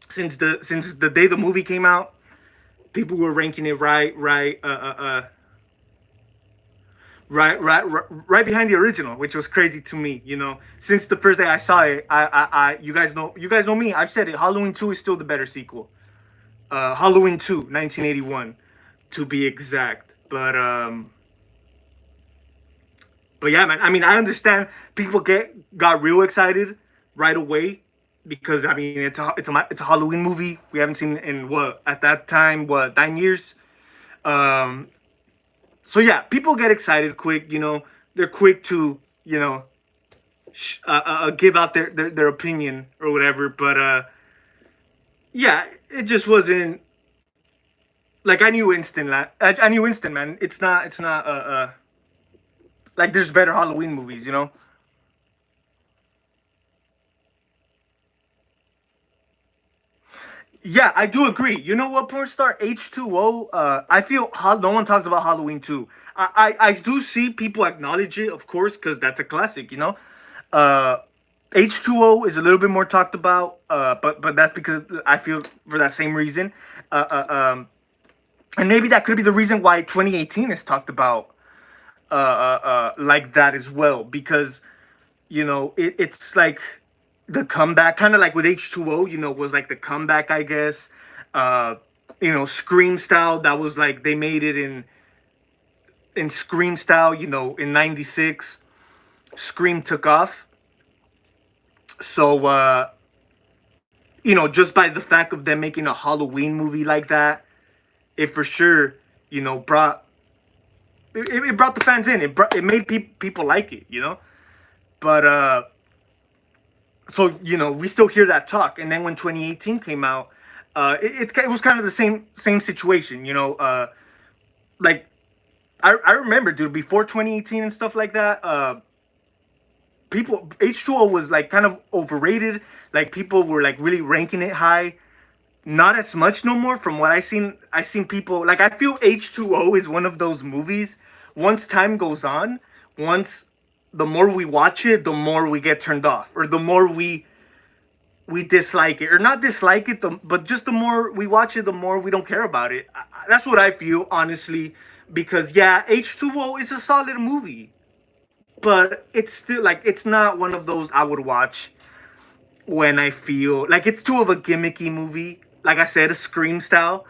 since the day the movie came out. People were ranking it right behind the original, which was crazy to me. You know, since the first day I saw it, you guys know me. I've said it. Halloween 2 is still the better sequel. Halloween 2, 1981, to be exact. But yeah, man. I mean, I understand people got real excited right away because I mean it's a Halloween movie we haven't seen in what at that time 9 years. Um, so yeah, people get excited quick. You know, they're quick to give out their opinion or whatever. But yeah, it just wasn't like I knew instant. I knew instant, man. It's not like there's better Halloween movies, you know. Yeah, I do agree. You know what, porn star H2O? I feel no one talks about Halloween 2. I do see people acknowledge it, of course, because that's a classic. You know, uh, H2O is a little bit more talked about. But that's because I feel for that same reason. Uh, uh, um, and maybe that could be the reason why 2018 is talked about like that as well, because you know it's like the comeback, kind of like with H2O, you know, was like the comeback, I guess. uh you know, Scream style, that was like they made it in Scream style, you know, in 96 Scream took off. So you know, just by the fact of them making a Halloween movie like that, it for sure, you know, it brought the fans in. It made people like it, you know. But so you know, we still hear that talk. And then when 2018 came out, it was kind of the same situation, you know. Like I remember, dude, before 2018 and stuff like that. people H2O was like kind of overrated. Like people were like really ranking it high. Not as much no more from what I seen people like I feel H2O is one of those movies once time goes on, once the more we watch it, the more we get turned off or the more we dislike it or not dislike it but just the more we watch it the more we don't care about it. That's what I feel honestly because yeah, H2O is a solid movie, but it's still like it's not one of those I would watch when I feel like it's too of a gimmicky movie. Like I said, a Scream style.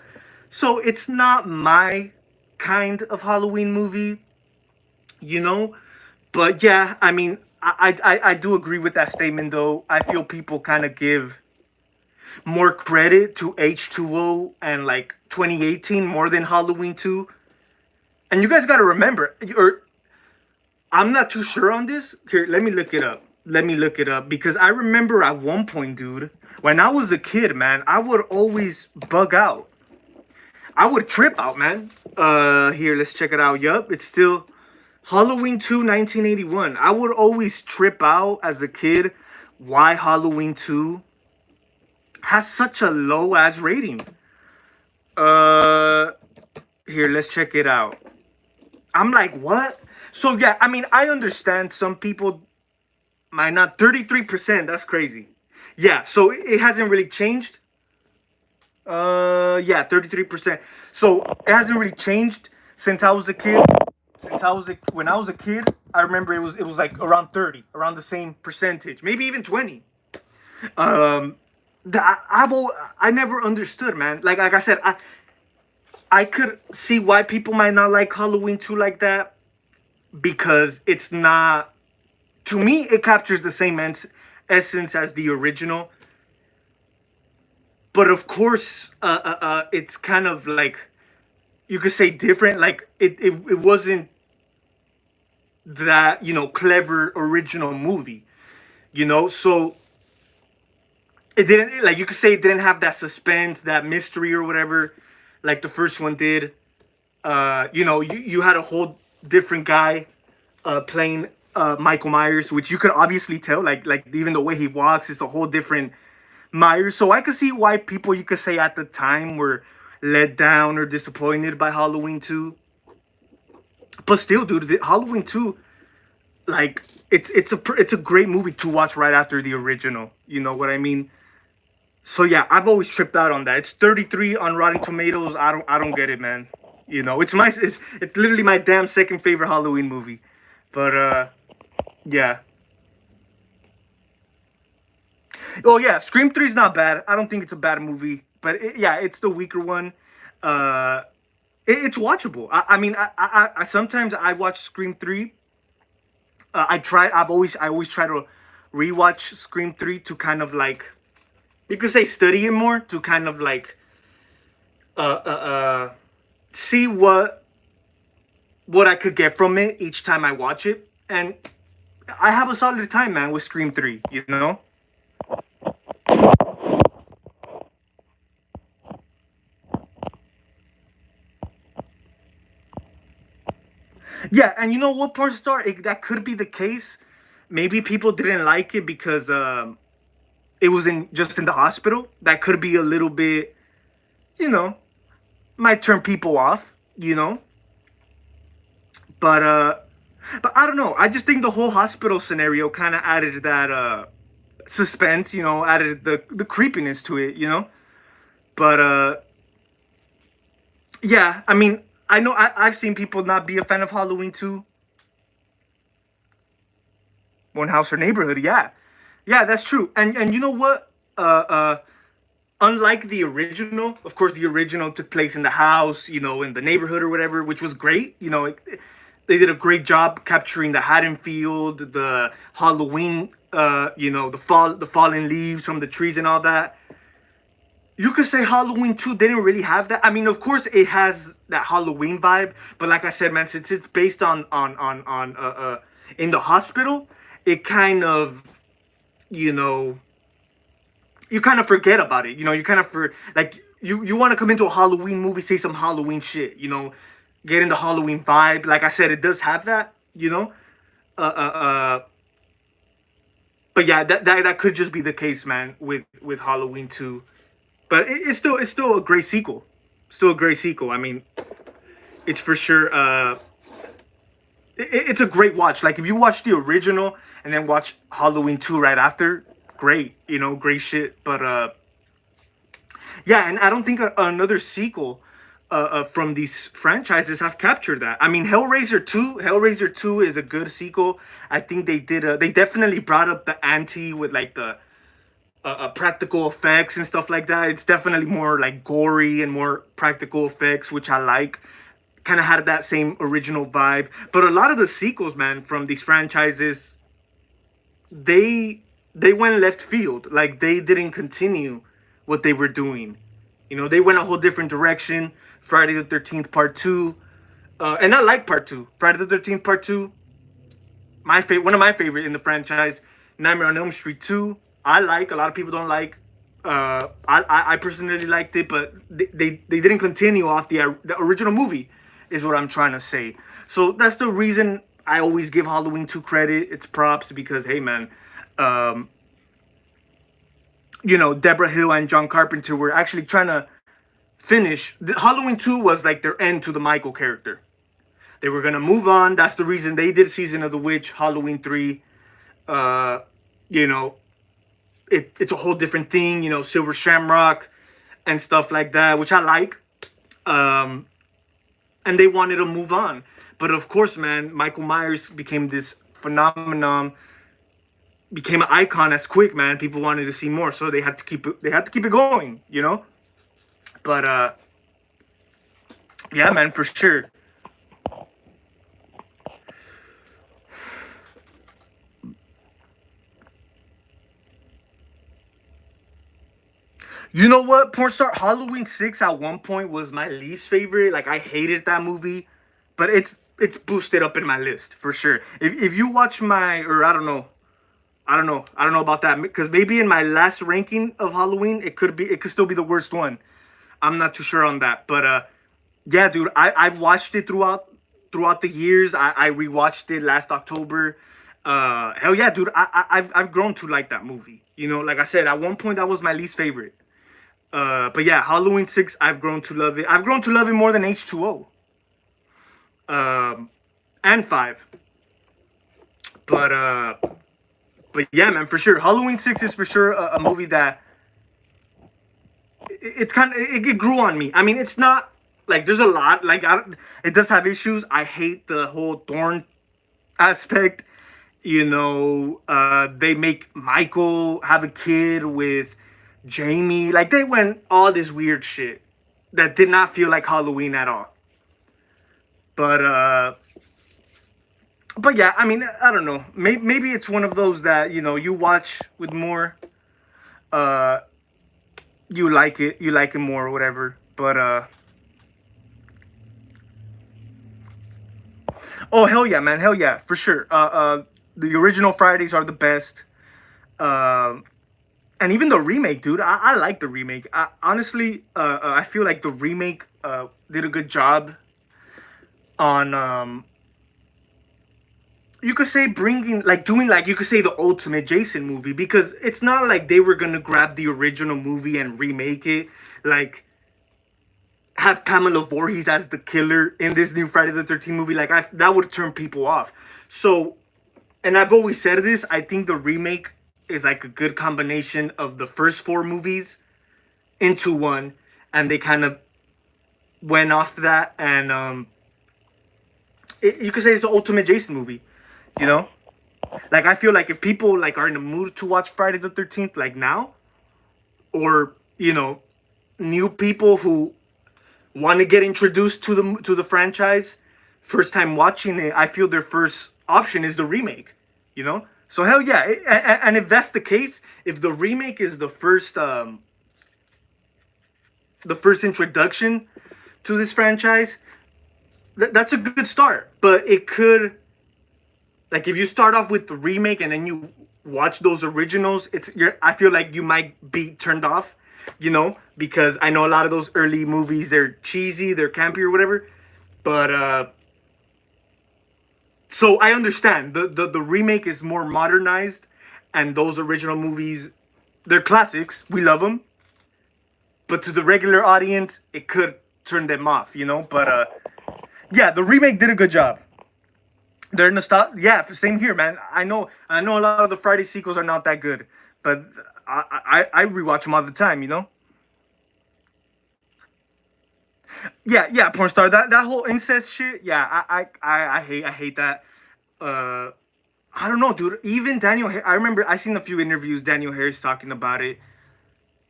So it's not my kind of Halloween movie, you know? But yeah, I mean, I do agree with that statement though. I feel people kind of give more credit to H2O and like 2018 more than Halloween 2. And you guys got to remember, or I'm not too sure on this. Here, let me look it up. Let me look it up because I remember at one point, dude, when I was a kid, man, I would always bug out. I would trip out, man. Here, let's check it out. Yup, it's still Halloween 2, 1981. I would always trip out as a kid why Halloween 2 has such a low ass rating. Uh, Here, let's check it out. I'm like, what? So yeah, I mean, I understand some people might not 33%. That's crazy. Yeah, so it hasn't really changed. Yeah, 33%. So it hasn't really changed since I was a kid. When I was a kid, I remember it was like around 30, around the same percentage, maybe even 20. Um, I never understood, man. Like I said, I could see why people might not like Halloween 2 like that because it's not, to me it captures the same essence as the original, but of course it's kind of like you could say different, like it wasn't that, clever original movie, so it didn't, like, you could say it didn't have that suspense, that mystery or whatever like the first one did. You had a whole different guy playing Michael Myers, which you could obviously tell, like even the way he walks, it's a whole different Myers. So I could see why people, you could say, at the time were let down or disappointed by Halloween 2. But still, dude, Halloween 2, like it's a great movie to watch right after the original. You know what I mean? So yeah, I've always tripped out on that. It's 33 on Rotten Tomatoes. I don't get it, man. It's literally my damn second favorite Halloween movie. But yeah. Oh yeah, Scream 3 is not bad. I don't think it's a bad movie, but yeah, it's the weaker one. Uh, it's watchable. I mean, I sometimes I watch Scream 3. I always try to rewatch Scream 3 to kind of like, you could say, study it more, to kind of like uh uh, uh see what I could get from it each time I watch it. And I have a solid time, man, with Scream 3, you know? Yeah, and you know what, porn star? That could be the case. Maybe people didn't like it because it was in the hospital. That could be a little bit, you know, might turn people off, you know. But I don't know. I just think the whole hospital scenario kind of added that suspense, added the creepiness to it, you know. But yeah, I mean, I know I've seen people not be a fan of Halloween 2. One House or Neighborhood, yeah. Yeah, that's true. And you know what? Unlike the original, of course, the original took place in the house, in the neighborhood or whatever, which was great. They did a great job capturing the Haddonfield, the Halloween, the fallen leaves from the trees and all that. You could say Halloween 2 didn't really have that. I mean, of course, it has that Halloween vibe, but like I said, man, since it's based on in the hospital, it kind of, you know, you kind of forget about it. You kind of like you want to come into a Halloween movie, say some Halloween shit. Get in the Halloween vibe. Like I said, it does have that. Uh, uh, uh, but yeah, that could just be the case, man, with Halloween 2. But it's still a great sequel. Still a great sequel. I mean, it's for sure it's a great watch. Like if you watch the original and then watch Halloween 2 right after, great, great shit. But yeah, and I don't think another sequel from these franchises have captured that. I mean, Hellraiser 2 is a good sequel. I think they definitely brought up the ante with like the practical effects and stuff like that. It's definitely more like gory and more practical effects, which I like. Kind of had that same original vibe. But a lot of the sequels, man, from these franchises, they went left field. Like they didn't continue what they were doing. They went a whole different direction. Friday the 13th Part 2. And I like Part 2. Friday the 13th Part 2. One of my favorite in the franchise. Nightmare on Elm Street 2. I like. A lot of people don't like. I personally liked it, but they didn't continue off the original movie, is what I'm trying to say. So that's the reason I always give Halloween 2 credit. It's props because, hey, man, um, Deborah Hill and John Carpenter were actually trying to finish. Halloween 2 was like their end to the Michael character. They were going to move on. That's the reason they did Season of the Witch, Halloween 3. Uh, you know, it's a whole different thing, Silver Shamrock and stuff like that, which I like. And they wanted to move on. But of course, man, Michael Myers became this phenomenon, became an icon as quick, man. People wanted to see more, so they had to keep it going, But yeah, man, for sure. You know what? Porn star Halloween 6 at one point was my least favorite. Like I hated that movie, but it's boosted up in my list for sure. If you watch my, or I don't know about that, because maybe in my last ranking of Halloween it could still be the worst one. I'm not too sure on that, but yeah, dude, I've watched it throughout the years. I rewatched it last October. Hell yeah, dude, I've grown to like that movie. Like I said, at one point that was my least favorite. But yeah, Halloween 6, I've grown to love it. I've grown to love it more than H2O. And 5. But yeah, man, for sure. Halloween 6 is for sure a movie that it's kind of it grew on me. I mean, it's not like there's a lot like it does have issues. I hate the whole Thorn aspect. They make Michael have a kid with Jamie. Like they went all this weird shit that did not feel like Halloween at all. But yeah, I mean, I don't know. Maybe it's one of those that you watch with more. Uh, you like it. You like it more or whatever. But oh hell yeah, man, hell yeah, for sure. The original Fridays are the best. Um, and even the remake, dude. I like the remake. Honestly, I feel like the remake did a good job on you could say bringing like doing like you could say the ultimate Jason movie, because it's not like they were gonna grab the original movie and remake it, like have Pamela Voorhees as the killer in this new Friday the 13th movie. Like that would turn people off. So, and I've always said this, I think the remake is like a good combination of the first 4 movies into one, and they kind of went off that, and you could say it's the ultimate Jason movie. You know, like I feel like if people like are in the mood to watch Friday the 13th like now, or new people who want to get introduced to the franchise, first time watching it, I feel their first option is the remake. So hell yeah, and if that's the case, if the remake is the first introduction to this franchise, that's a good start. But it could, like, if you start off with the remake and then you watch those originals, I feel like you might be turned off, because I know a lot of those early movies, they're cheesy, they're campy or whatever. But so I understand the remake is more modernized and those original movies, they're classics. We love them, but to the regular audience, it could turn them off, you know. But yeah, the remake did a good job. They're nostalgic. Yeah, same here, man. I know a lot of the Friday sequels are not that good, but I rewatch them all the time, you know. Yeah, yeah, porn star. That whole incest shit. Yeah, I hate that. Uh, I don't know, dude. Even I remember I seen a few interviews. Daniel Harris talking about it.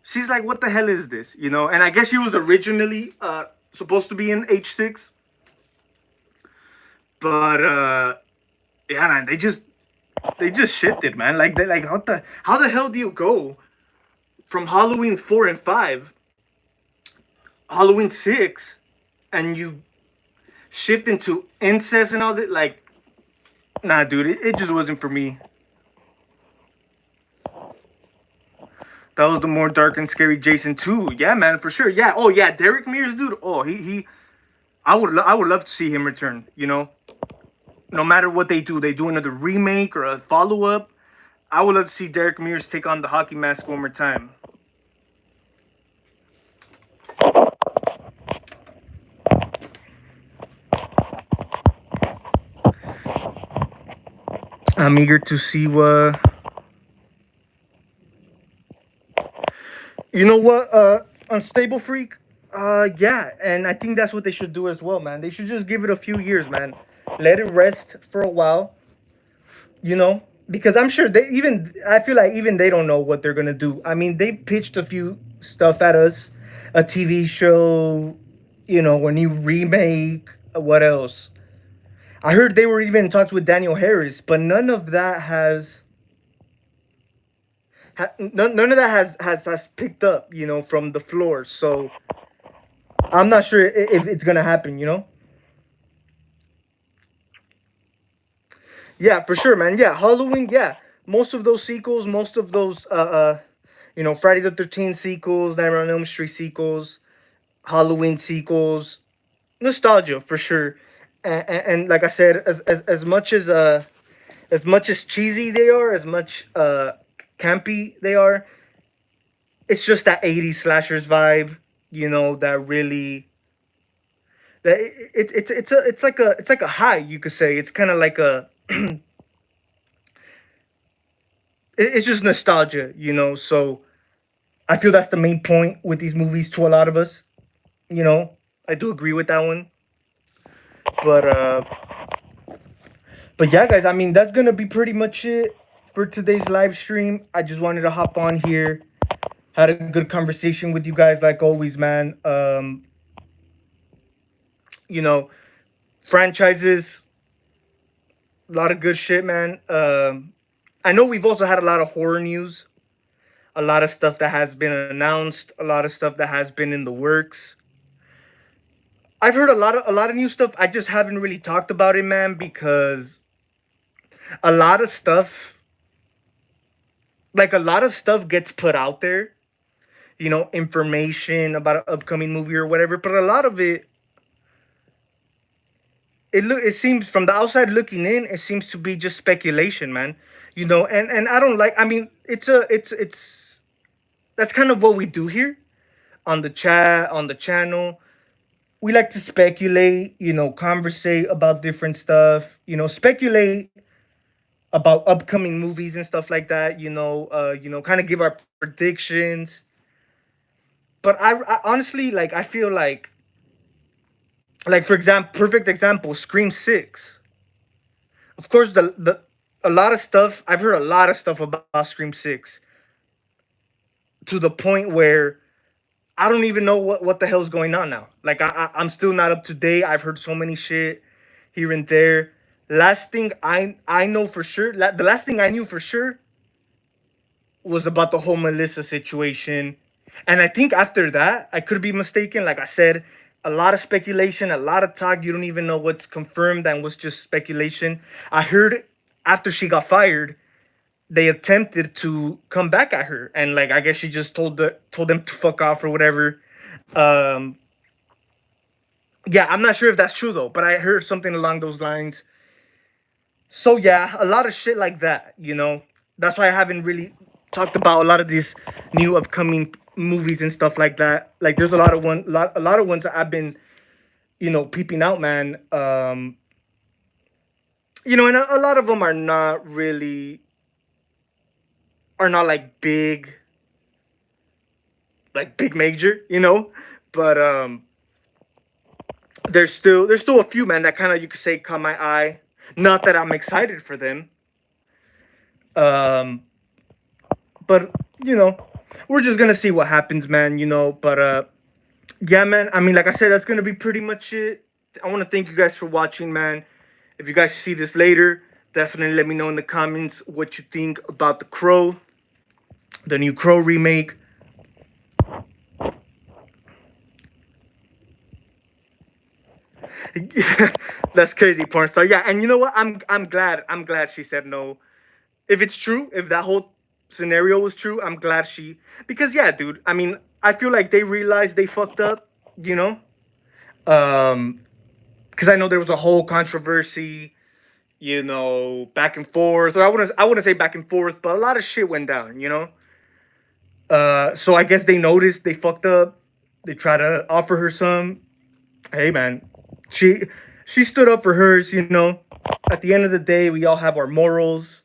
She's like, "What the hell is this?" You know. And I guess she was originally supposed to be in H6, but yeah, man, they just shifted, man. Like what the how the hell do you go from Halloween 4 and 5, Halloween 6, and you shift into incest and all that? Like, nah, dude, it just wasn't for me. That was the more dark and scary Jason too. Yeah, man, for sure. Yeah. Oh yeah, Derek Mears, dude. Oh, he. I would love to see him return. You know, no matter what they do another remake or a follow up. I would love to see Derek Mears take on the hockey mask one more time. I'm eager to see what. You know what? Unstable Freak. Yeah, and I think that's what they should do as well, man. They should just give it a few years, man. Let it rest for a while, you know, because I'm sure they even. I feel like even they don't know what they're gonna do. I mean, they pitched a few stuff at us, a TV show, you know, a new remake. What else? I heard they were even in talks with Daniel Harris, but none of that has none of that has picked up, you know, from the floor. So I'm not sure if it's gonna happen, you know. Yeah, for sure, man. Yeah, Halloween. Yeah, most of those sequels, most of those, you know, Friday the 13th sequels, Nightmare on Elm Street sequels, Halloween sequels, nostalgia for sure. And like I said, as much as cheesy they are, as much campy they are, it's just that 80s slashers vibe, you know, that really that it's like a high, you could say. It's kind of like a it's just nostalgia, you know. So I feel that's the main point with these movies to a lot of us, you know. I do agree with that one. But yeah, guys, I mean that's gonna be pretty much it for today's live stream. I just wanted to hop on here, had a good conversation with you guys like always, man. You know, franchises, a lot of good shit, man. I know we've also had a lot of horror news, a lot of stuff that has been announced, a lot of stuff that has been in the works. I've heard a lot of new stuff. I just haven't really talked about it, man, because a lot of stuff, like a lot of stuff gets put out there, you know, information about an upcoming movie or whatever, but a lot of it it seems from the outside looking in, it seems to be just speculation, man. You know, and I don't like, I mean, it's that's kind of what we do here on the chat, on the channel. We like to speculate, you know, conversate about different stuff, you know, speculate about upcoming movies and stuff like that, you know, kind of give our predictions. But I honestly, like, I feel like for example, perfect example, Scream 6. Of course, the a lot of stuff, I've heard a lot of stuff about Scream 6 to the point where I don't even know what the hell's going on now. Like I'm still not up to date. I've heard so many shit here and there. Last thing I know for sure, the last thing I knew for sure was about the whole Melissa situation. And I think after that, I could be mistaken. Like I said, a lot of speculation, a lot of talk. You don't even know what's confirmed and what's just speculation. I heard after she got fired, they attempted to come back at her, and like I guess she just told them to fuck off or whatever. Um, yeah, I'm not sure if that's true though, but I heard something along those lines. So yeah, a lot of shit like that, you know. That's why I haven't really talked about a lot of these new upcoming movies and stuff like that. Like there's a lot of ones that I've been, peeping out, man. And a lot of them are not like big major, but there's still a few, man, that kind of, you could say, caught my eye. Not that I'm excited for them, um, but you know, we're just gonna see what happens, man. But yeah, man. I mean, like I said, that's gonna be pretty much it. I want to thank you guys for watching, man. If you guys see this later, definitely let me know in the comments what you think about the new Crow remake. That's crazy, porn star. Yeah, and you know what? I'm glad she said no. If it's true, if that whole scenario was true, I'm glad because yeah, dude. I mean, I feel like they realized they fucked up. You know, because I know there was a whole controversy. Back and forth. Or I wouldn't say back and forth, but a lot of shit went down. So I guess they noticed they fucked up. They try to offer her some. Hey, man, she she stood up for hers. At the end of the day, we all have our morals.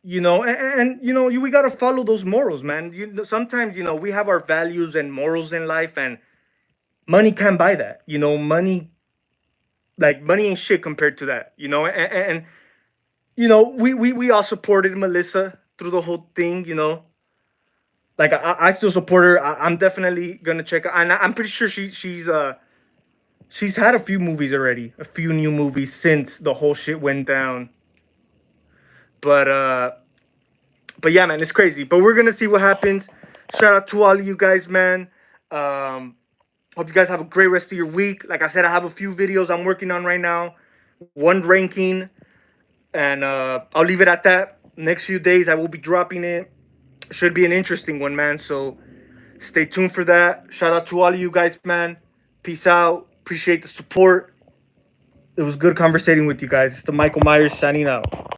We gotta follow those morals, man. Sometimes we have our values and morals in life, and money can't buy that. Money ain't shit compared to that. We all supported Melissa through the whole thing. Like I still support her. I'm definitely gonna check out, and I'm pretty sure she's had a few movies already, a few new movies since the whole shit went down. But yeah, man, it's crazy. But we're gonna see what happens. Shout out to all of you guys, man. Hope you guys have a great rest of your week. Like I said, I have a few videos I'm working on right now. One ranking, and I'll leave it at that. Next few days, I will be dropping it. Should be an interesting one, man. So stay tuned for that. Shout out to all of you guys, man. Peace out. Appreciate the support. It was good conversating with you guys. It's the Michael Myers signing out.